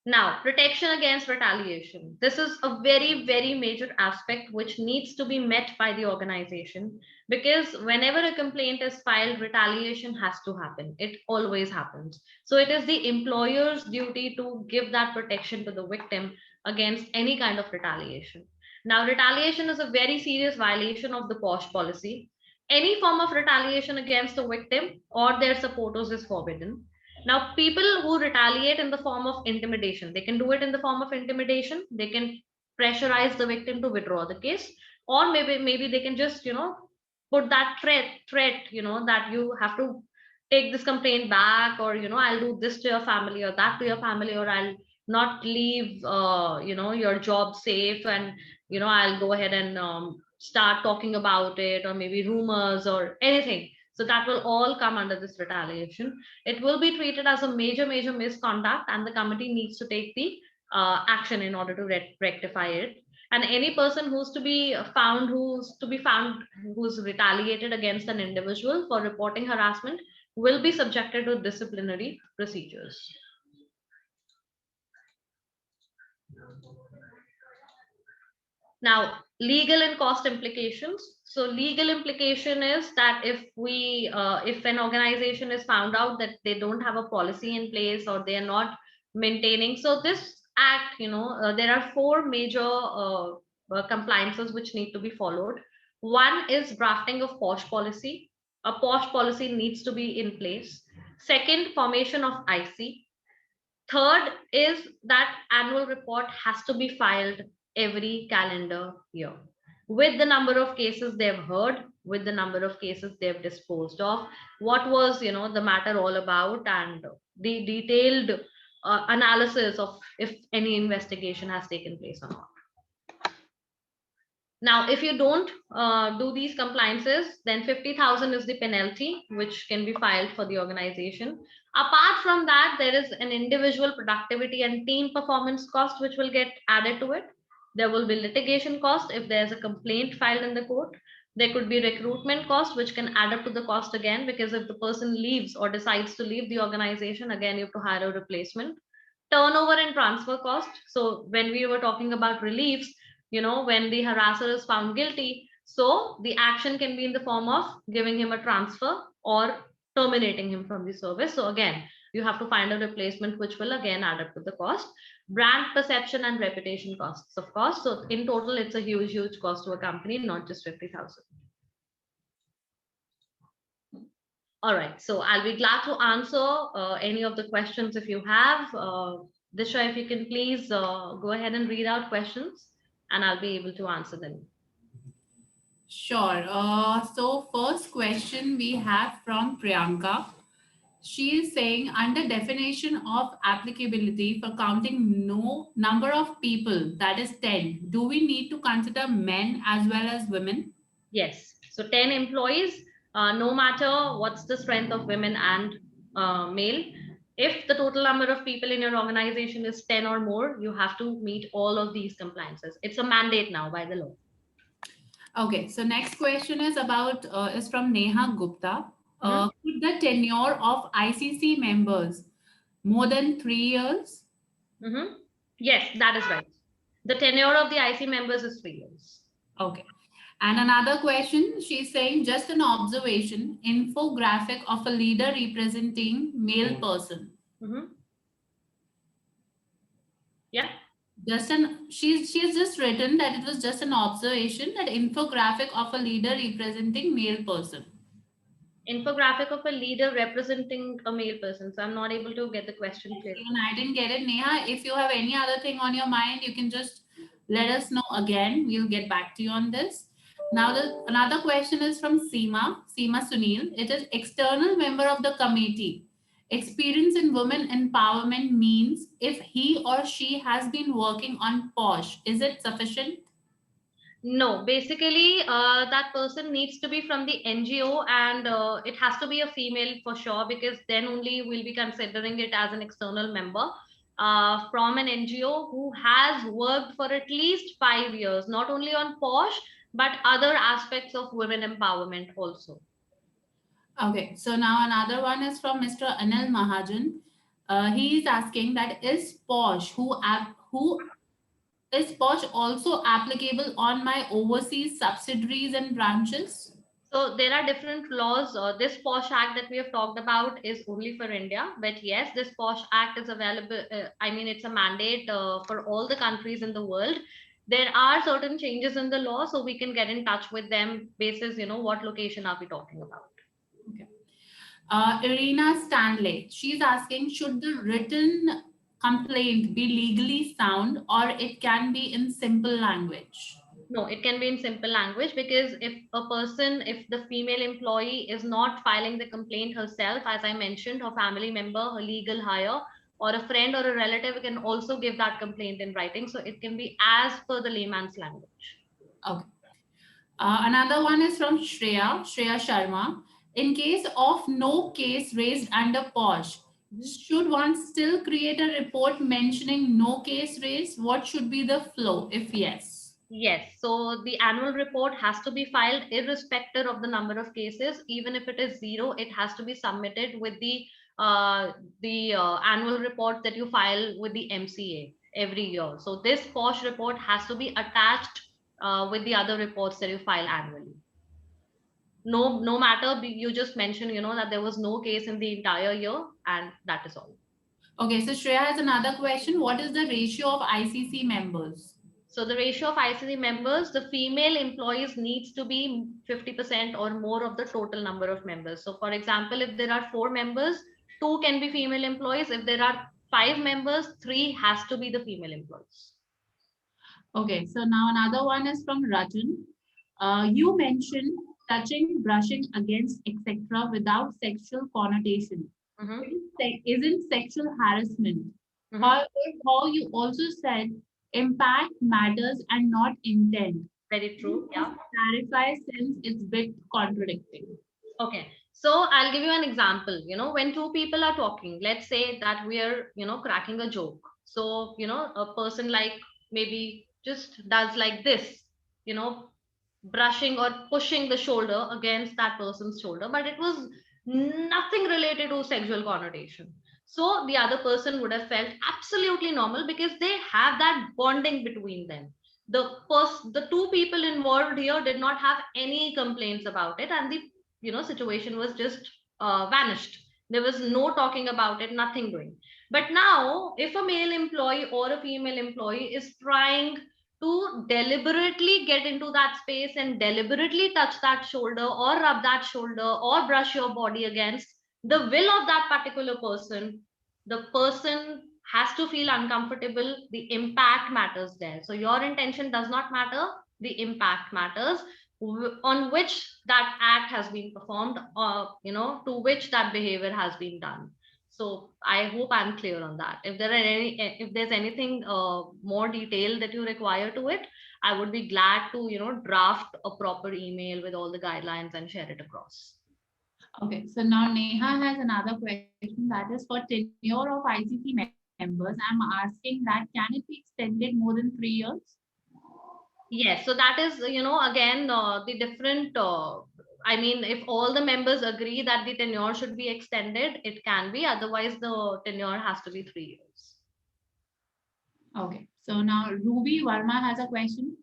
Now, protection against retaliation. This is a very, very major aspect which needs to be met by the organization, because whenever a complaint is filed, retaliation has to happen. It always happens. So it is the employer's duty to give that protection to the victim against any kind of retaliation. Now, retaliation is a very serious violation of the POSH policy. Any form of retaliation against the victim or their supporters is forbidden. Now, people who retaliate in the form of intimidation, they can do it in the form of intimidation. They can pressurize the victim to withdraw the case, or maybe they can just put that threat that you have to take this complaint back, or I'll do this to your family or that to your family, or I'll not leave your job safe, and I'll go ahead and start talking about it, or maybe rumors or anything. So that will all come under this retaliation. It will be treated as a major, major misconduct, and the committee needs to take the action in order to rectify it. And any person who's retaliated against an individual for reporting harassment will be subjected to disciplinary procedures. Now, legal and cost implications. So legal implication is that if an organization is found out that they don't have a policy in place, or they are not maintaining, so this act, there are four major compliances which need to be followed. One is drafting of POSH policy. A POSH policy needs to be in place. Second, formation of IC. Third is that annual report has to be filed every calendar year, with the number of cases they've heard, with the number of cases they've disposed of, what was the matter all about, and the detailed analysis of if any investigation has taken place or not. Now, if you don't do these compliances, then 50,000 is the penalty which can be filed for the organization. Apart from that, there is an individual productivity and team performance cost which will get added to it. There will be litigation cost if there's a complaint filed in the court. There could be recruitment cost which can add up to the cost again, because if the person leaves or decides to leave the organization, again you have to hire a replacement. Turnover and transfer cost. So when we were talking about reliefs, when the harasser is found guilty, so the action can be in the form of giving him a transfer or terminating him from the service. So again, you have to find a replacement, which will again add up to the cost. Brand perception and reputation costs, of course. So in total, it's a huge, huge cost to a company, not just 50,000. All right, so I'll be glad to answer any of the questions if you have. Disha, if you can please go ahead and read out questions, and I'll be able to answer them. Sure. So first question we have from Priyanka. She is saying, under definition of applicability for counting no number of people, that is 10, do we need to consider men as well as women? Yes. So 10 employees, no matter what's the strength of women and male. If the total number of people in your organization is 10 or more, you have to meet all of these compliances. It's a mandate now by the law. Okay, so next question is is from Neha Gupta. Could the tenure of ICC members more than 3 years? Yes, that is right. The tenure of the IC members is 3 years. Okay. And another question, she's saying, just an observation, infographic of a leader representing male person. Yeah. She's just written that it was just an observation that infographic of a leader representing male person. Infographic of a leader representing a male person. So I'm not able to get the question Yes, clear. even I didn't get it. Neha, if you have any other thing on your mind, you can just let us know again. We'll get back to you on this. Now, another question is from Seema Sunil. It is external member of the committee. Experience in women empowerment means if he or she has been working on POSH, is it sufficient? No, basically, that person needs to be from the NGO, and it has to be a female for sure, because then only we'll be considering it as an external member from an NGO who has worked for at least 5 years, not only on POSH, but other aspects of women empowerment also. Okay, so now another one is from Mr. Anil Mahajan. He is asking that is POSH who is POSH also applicable on my overseas subsidiaries and branches? So there are different laws. This POSH Act that we have talked about is only for India, but yes, this POSH Act is available. I mean, it's a mandate for all the countries in the world. There are certain changes in the law, so we can get in touch with them basis, what location are we talking about. Okay. Irina Stanley, she's asking, should the written complaint be legally sound or it can be in simple language? No, it can be in simple language, because if the female employee is not filing the complaint herself, as I mentioned, her family member, her legal hire, or a friend or a relative can also give that complaint in writing. So it can be as per the layman's language. Okay. Another one is from Shreya Sharma. In case of no case raised under POSH, should one still create a report mentioning no case raised? What should be the flow if yes? Yes, so the annual report has to be filed irrespective of the number of cases. Even if it is zero, it has to be submitted with the annual report that you file with the MCA every year. So this POSH report has to be attached with the other reports that you file annually. No matter you just mentioned, that there was no case in the entire year, and that is all. Okay, so Shreya has another question. What is the ratio of ICC members? So the ratio of ICC members, the female employees needs to be 50% or more of the total number of members. So for example, if there are 4 members, 2 can be female employees. If there are 5 members, 3 has to be the female employees. Okay, so now another one is from Rajan. You mentioned touching, brushing against, etc., without sexual connotation. Mhm, Isn't sexual harassment. mhm. However, how you also said impact matters and not intent. Very Can you true. please Yeah. clarify since it's bit contradicting? Okay. So I'll give you an example. When two people are talking, let's say that we are, cracking a joke. So, a person like maybe just does like this, you know, brushing or pushing the shoulder against that person's shoulder, but it was nothing related to sexual connotation. So the other person would have felt absolutely normal, because they have that bonding between them. The two people involved here did not have any complaints about it, and the situation was just vanished. There was no talking about it, nothing doing. But now, if a male employee or a female employee is trying to deliberately get into that space and deliberately touch that shoulder or rub that shoulder or brush your body against the will of that particular person, the person has to feel uncomfortable. The impact matters there. So your intention does not matter, the impact matters, on which that act has been performed, or to which that behavior has been done. So I hope I'm clear on that. If there's anything more detail that you require to it, I would be glad to draft a proper email with all the guidelines and share it across. Okay, so now Neha has another question that is for tenure of ICC members. I'm asking that can it be extended more than 3 years? Yes, so that is, again, the different. I mean, if all the members agree that the tenure should be extended, it can be. Otherwise, the tenure has to be 3 years. Okay, so now Ruby Verma has a question.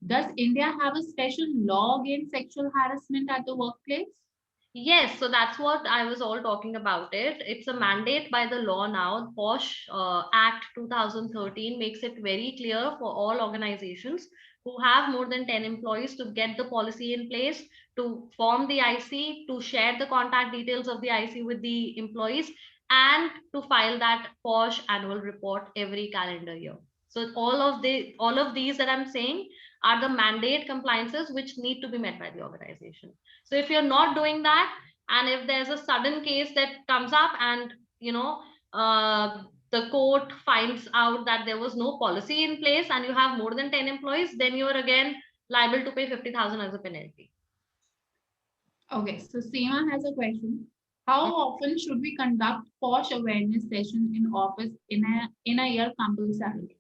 Does India have a special law against sexual harassment at the workplace? Yes, so that's what I was all talking about it. It's a mandate by the law now. POSH Act 2013 makes it very clear for all organizations who have more than 10 employees to get the policy in place, to form the IC, to share the contact details of the IC with the employees, and to file that POSH annual report every calendar year. So all of these that I'm saying are the mandate compliances which need to be met by the organization. So if you're not doing that, and if there's a sudden case that comes up and the court finds out that there was no policy in place and you have more than 10 employees, then you're again liable to pay 50,000 as a penalty. Okay, so Seema has a question. How often should we conduct POSH awareness sessions in office in a year compulsorily?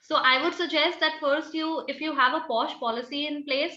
So I would suggest that first if you have a POSH policy in place,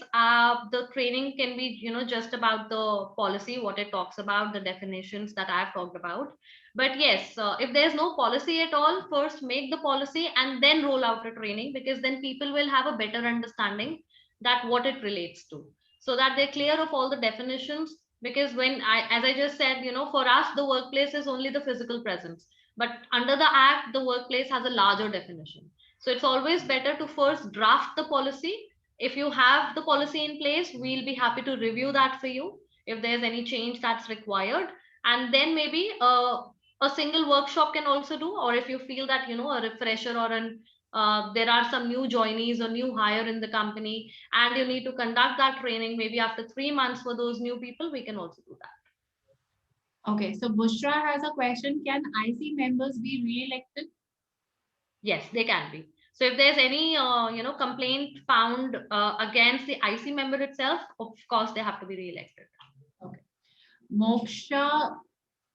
the training can be, just about the policy, what it talks about, the definitions that I've talked about. But yes, if there's no policy at all, first make the policy and then roll out a training, because then people will have a better understanding that what it relates to, so that they're clear of all the definitions. Because as I just said, for us, the workplace is only the physical presence, but under the act, the workplace has a larger definition. So it's always better to first draft the policy. If you have the policy in place, we'll be happy to review that for you if there's any change that's required. And then maybe a single workshop can also do, or if you feel that, a refresher or there are some new joinees or new hire in the company and you need to conduct that training maybe after 3 months for those new people, we can also do that. Okay, so Bushra has a question. Can IC members be re-elected? Yes, they can be. So if there's any complaint found against the IC member itself, of course they have to be re-elected. Okay. Moksha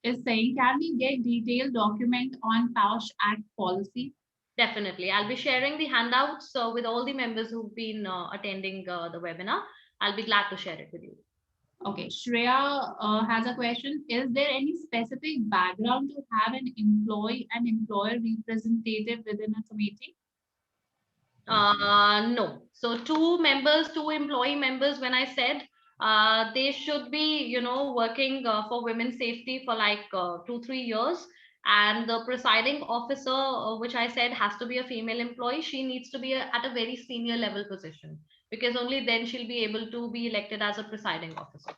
is saying, can we get detailed document on POSH Act policy? Definitely. I'll be sharing the handouts with all the members who've been attending the webinar. I'll be glad to share it with you. Okay, Shreya has a question. Is there any specific background to have an employee and employer representative within a committee? No. So two employee members, when I said they should be, working for women's safety for like 2-3 years. And the presiding officer, which I said has to be a female employee, she needs to be at a very senior level position, because only then she'll be able to be elected as a presiding officer.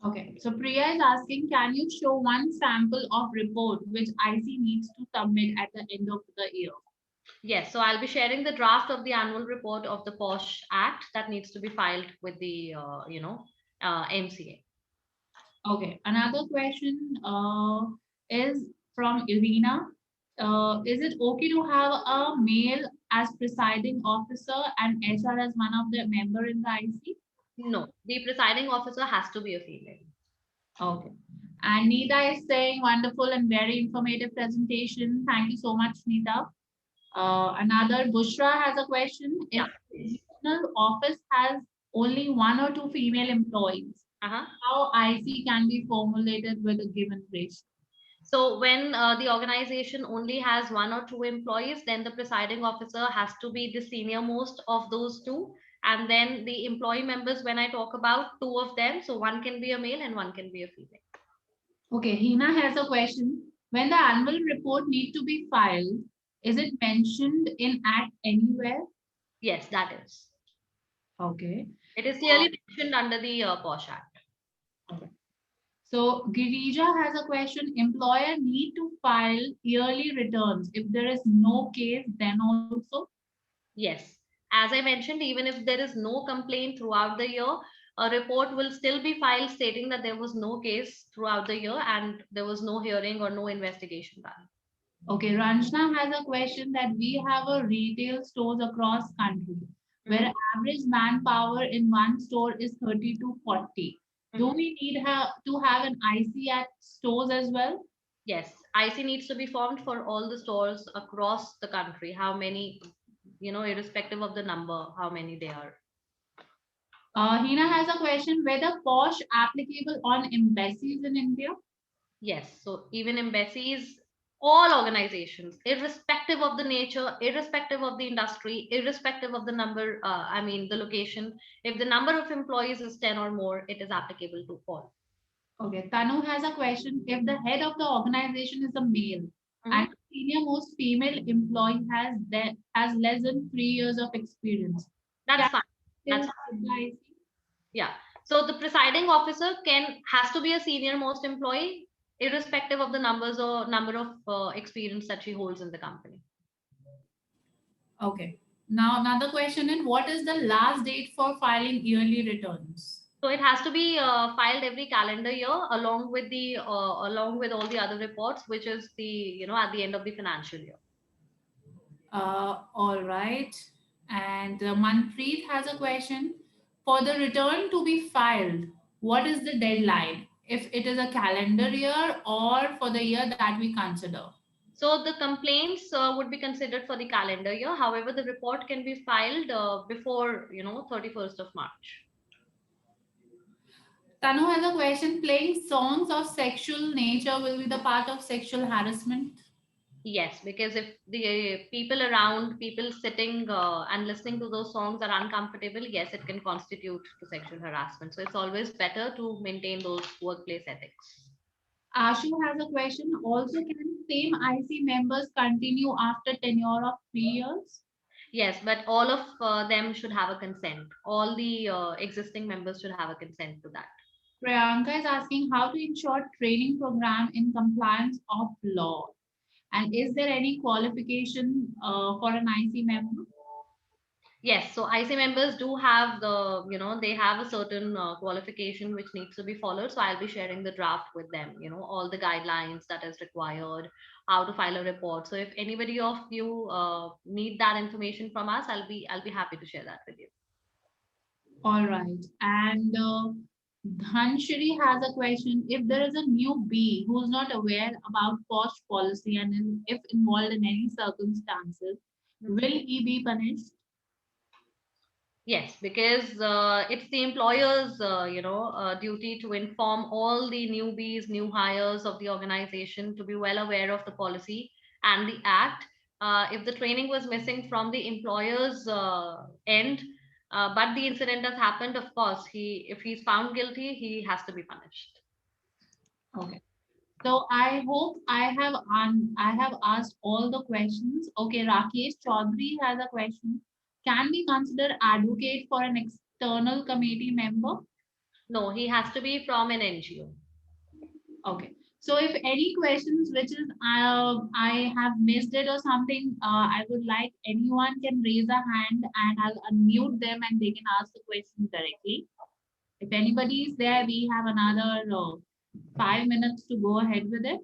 Okay, so Priya is asking, can you show one sample of report which IC needs to submit at the end of the year? Yes, so I'll be sharing the draft of the annual report of the POSH Act that needs to be filed with the, MCA. Okay, another question is from Irina. Is it okay to have a male as presiding officer and HR as one of the member in the IC? No, the presiding officer has to be a female. Okay. And Nita is saying wonderful and very informative presentation. Thank you so much, Nita. Another Bushra has a question. If regional office has only 1 or 2 female employees, how IC can be formulated with a given ratio? So when the organization only has 1 or 2 employees, then the presiding officer has to be the senior most of those two. And then the employee members, when I talk about 2 of them, so one can be a male and one can be a female. Okay, Hina has a question. When the annual report need to be filed, is it mentioned in Act anywhere? Yes, that is. Okay. It is clearly mentioned under the POSH Act. Okay. So Girija has a question. Employer need to file yearly returns. If there is no case, then also? Yes. As I mentioned, even if there is no complaint throughout the year, a report will still be filed stating that there was no case throughout the year and there was no hearing or no investigation done. Okay, Ranjana has a question that we have a retail stores across country where average manpower in one store is 30 to 40. Do we need to have an IC at stores as well? Yes, IC needs to be formed for all the stores across the country. How many, irrespective of the number, how many they are. Hina has a question, whether POSH applicable on embassies in India? Yes, so even embassies, all organizations, irrespective of the nature, irrespective of the industry, irrespective of the number, the location, if the number of employees is 10 or more, it is applicable to all. Okay, Tanu has a question. If the head of the organization is a male and the senior most female employee has less than 3 years of experience, That's can fine. still That's sit the IC? Yeah. So the presiding officer has to be a senior most employee, irrespective of the numbers or number of experience that she holds in the company. Okay. Now another question is what is the last date for filing yearly returns? So it has to be filed every calendar year along with all the other reports, which is at the end of the financial year. All right. And Manpreet has a question. For the return to be filed, what is the deadline? If it is a calendar year or for the year that we consider? So the complaints would be considered for the calendar year. However, the report can be filed before 31st of March. Tanu has a question. Playing songs of sexual nature will be the part of sexual harassment. Yes, because if the people sitting and listening to those songs are uncomfortable, yes, it can constitute to sexual harassment. So it's always better to maintain those workplace ethics. Ashu has a question. Also, can same IC members continue after tenure of 3 years? Yes, but all of them should have a consent. All the existing members should have a consent to that. Priyanka is asking how to ensure training program in compliance of law. And is there any qualification for an IC member? Yes, so IC members do have they have a certain qualification which needs to be followed. So I'll be sharing the draft with them, all the guidelines that is required, how to file a report. So if anybody of you need that information from us, I'll be happy to share that with you. All right. And Dhanshri has a question. If there is a new B who's not aware about post policy and if involved in any circumstances, will he be punished? Yes, because it's the employer's, duty to inform all the newbies, new hires of the organization to be well aware of the policy and the act. If the training was missing from the employer's end, but the incident has happened, of course, if he's found guilty, he has to be punished. Okay. So I hope I have asked all the questions. Okay, Rakesh Chaudhary has a question. Can we consider advocate for an external committee member? No, he has to be from an NGO. Okay. So if any questions which is I have missed it or something, I would like anyone can raise a hand and I'll unmute them and they can ask the question directly. If anybody is there, we have another 5 minutes to go ahead with it.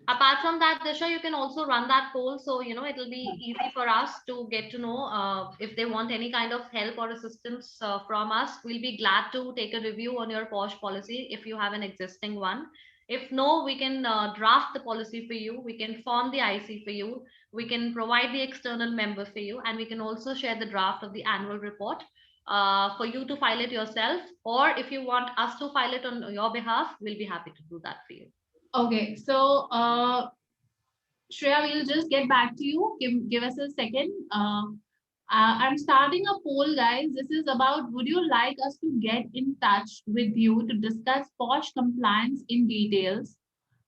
Apart from that, Disha, you can also run that poll. So, it'll be easy for us to get to know if they want any kind of help or assistance from us. We'll be glad to take a review on your POSH policy if you have an existing one. If no, we can draft the policy for you. We can form the IC for you. We can provide the external member for you. And we can also share the draft of the annual report for you to file it yourself. Or if you want us to file it on your behalf, we'll be happy to do that for you. Okay, so Shreya, we'll just get back to you. Give us a second. I'm starting a poll, guys. This is about would you like us to get in touch with you to discuss POSH compliance in details?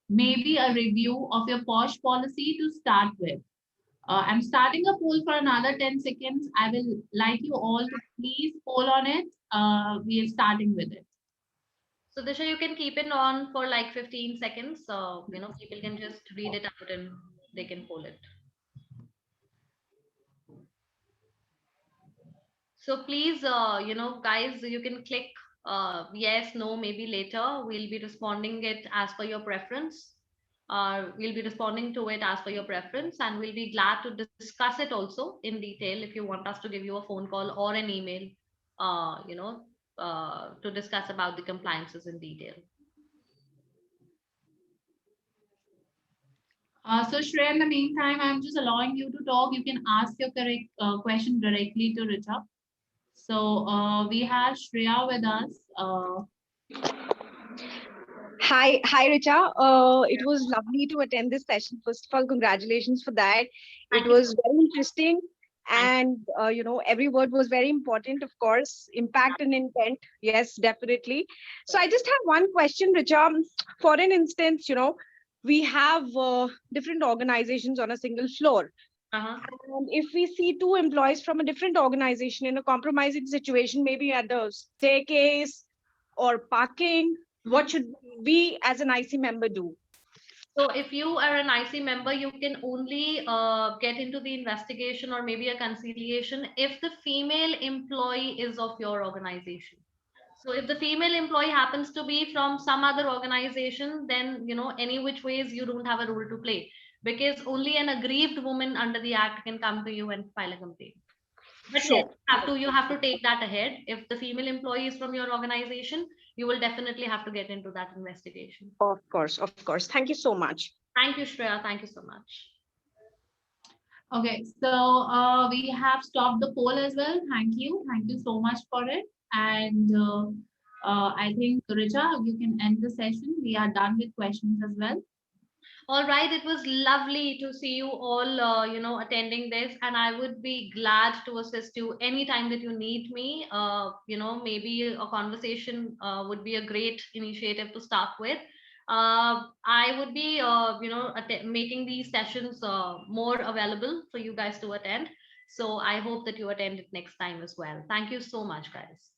Maybe a review of your POSH policy to start with. I'm starting a poll for another 10 seconds. I will like you all to please poll on it. We are starting with it. So Disha, you can keep it on for like 15 seconds. So, people can just read it out and they can pull it. So please, guys, you can click yes, no, maybe later. We'll be responding it as per your preference. We'll be responding to it as per your preference, and we'll be glad to discuss it also in detail if you want us to give you a phone call or an email, to discuss about the compliances in detail. So Shreya, in the meantime, I'm just allowing you to talk. You can ask your correct question directly to Richa. So we have Shreya with us. Hi, Richa. It was lovely to attend this session. First of all, congratulations for that. Thank It you. was very interesting. And every word was very important, of course. Impact and intent, yes, definitely. So I just have one question, Richa. For an instance, we have different organizations on a single floor. Uh-huh. And if we see two employees from a different organization in a compromising situation, maybe at the staircase or parking, what should we as an IC member do? So if you are an IC member, you can only get into the investigation or maybe a conciliation if the female employee is of your organization. So if the female employee happens to be from some other organization, then any which ways you don't have a role to play, because only an aggrieved woman under the act can come to you and file a complaint. But yes, Sure. you have to take that ahead. If the female employee is from your organization, you will definitely have to get into that investigation. Of course, of course. Thank you so much. Thank you, Shreya. Thank you so much. Okay, so we have stopped the poll as well. Thank you. Thank you so much for it. And I think, Richa, you can end the session. We are done with questions as well. All right, it was lovely to see you all, attending this, and I would be glad to assist you anytime that you need me. Maybe a conversation would be a great initiative to start with. I would be, making these sessions more available for you guys to attend. So I hope that you attend it next time as well. Thank you so much, guys.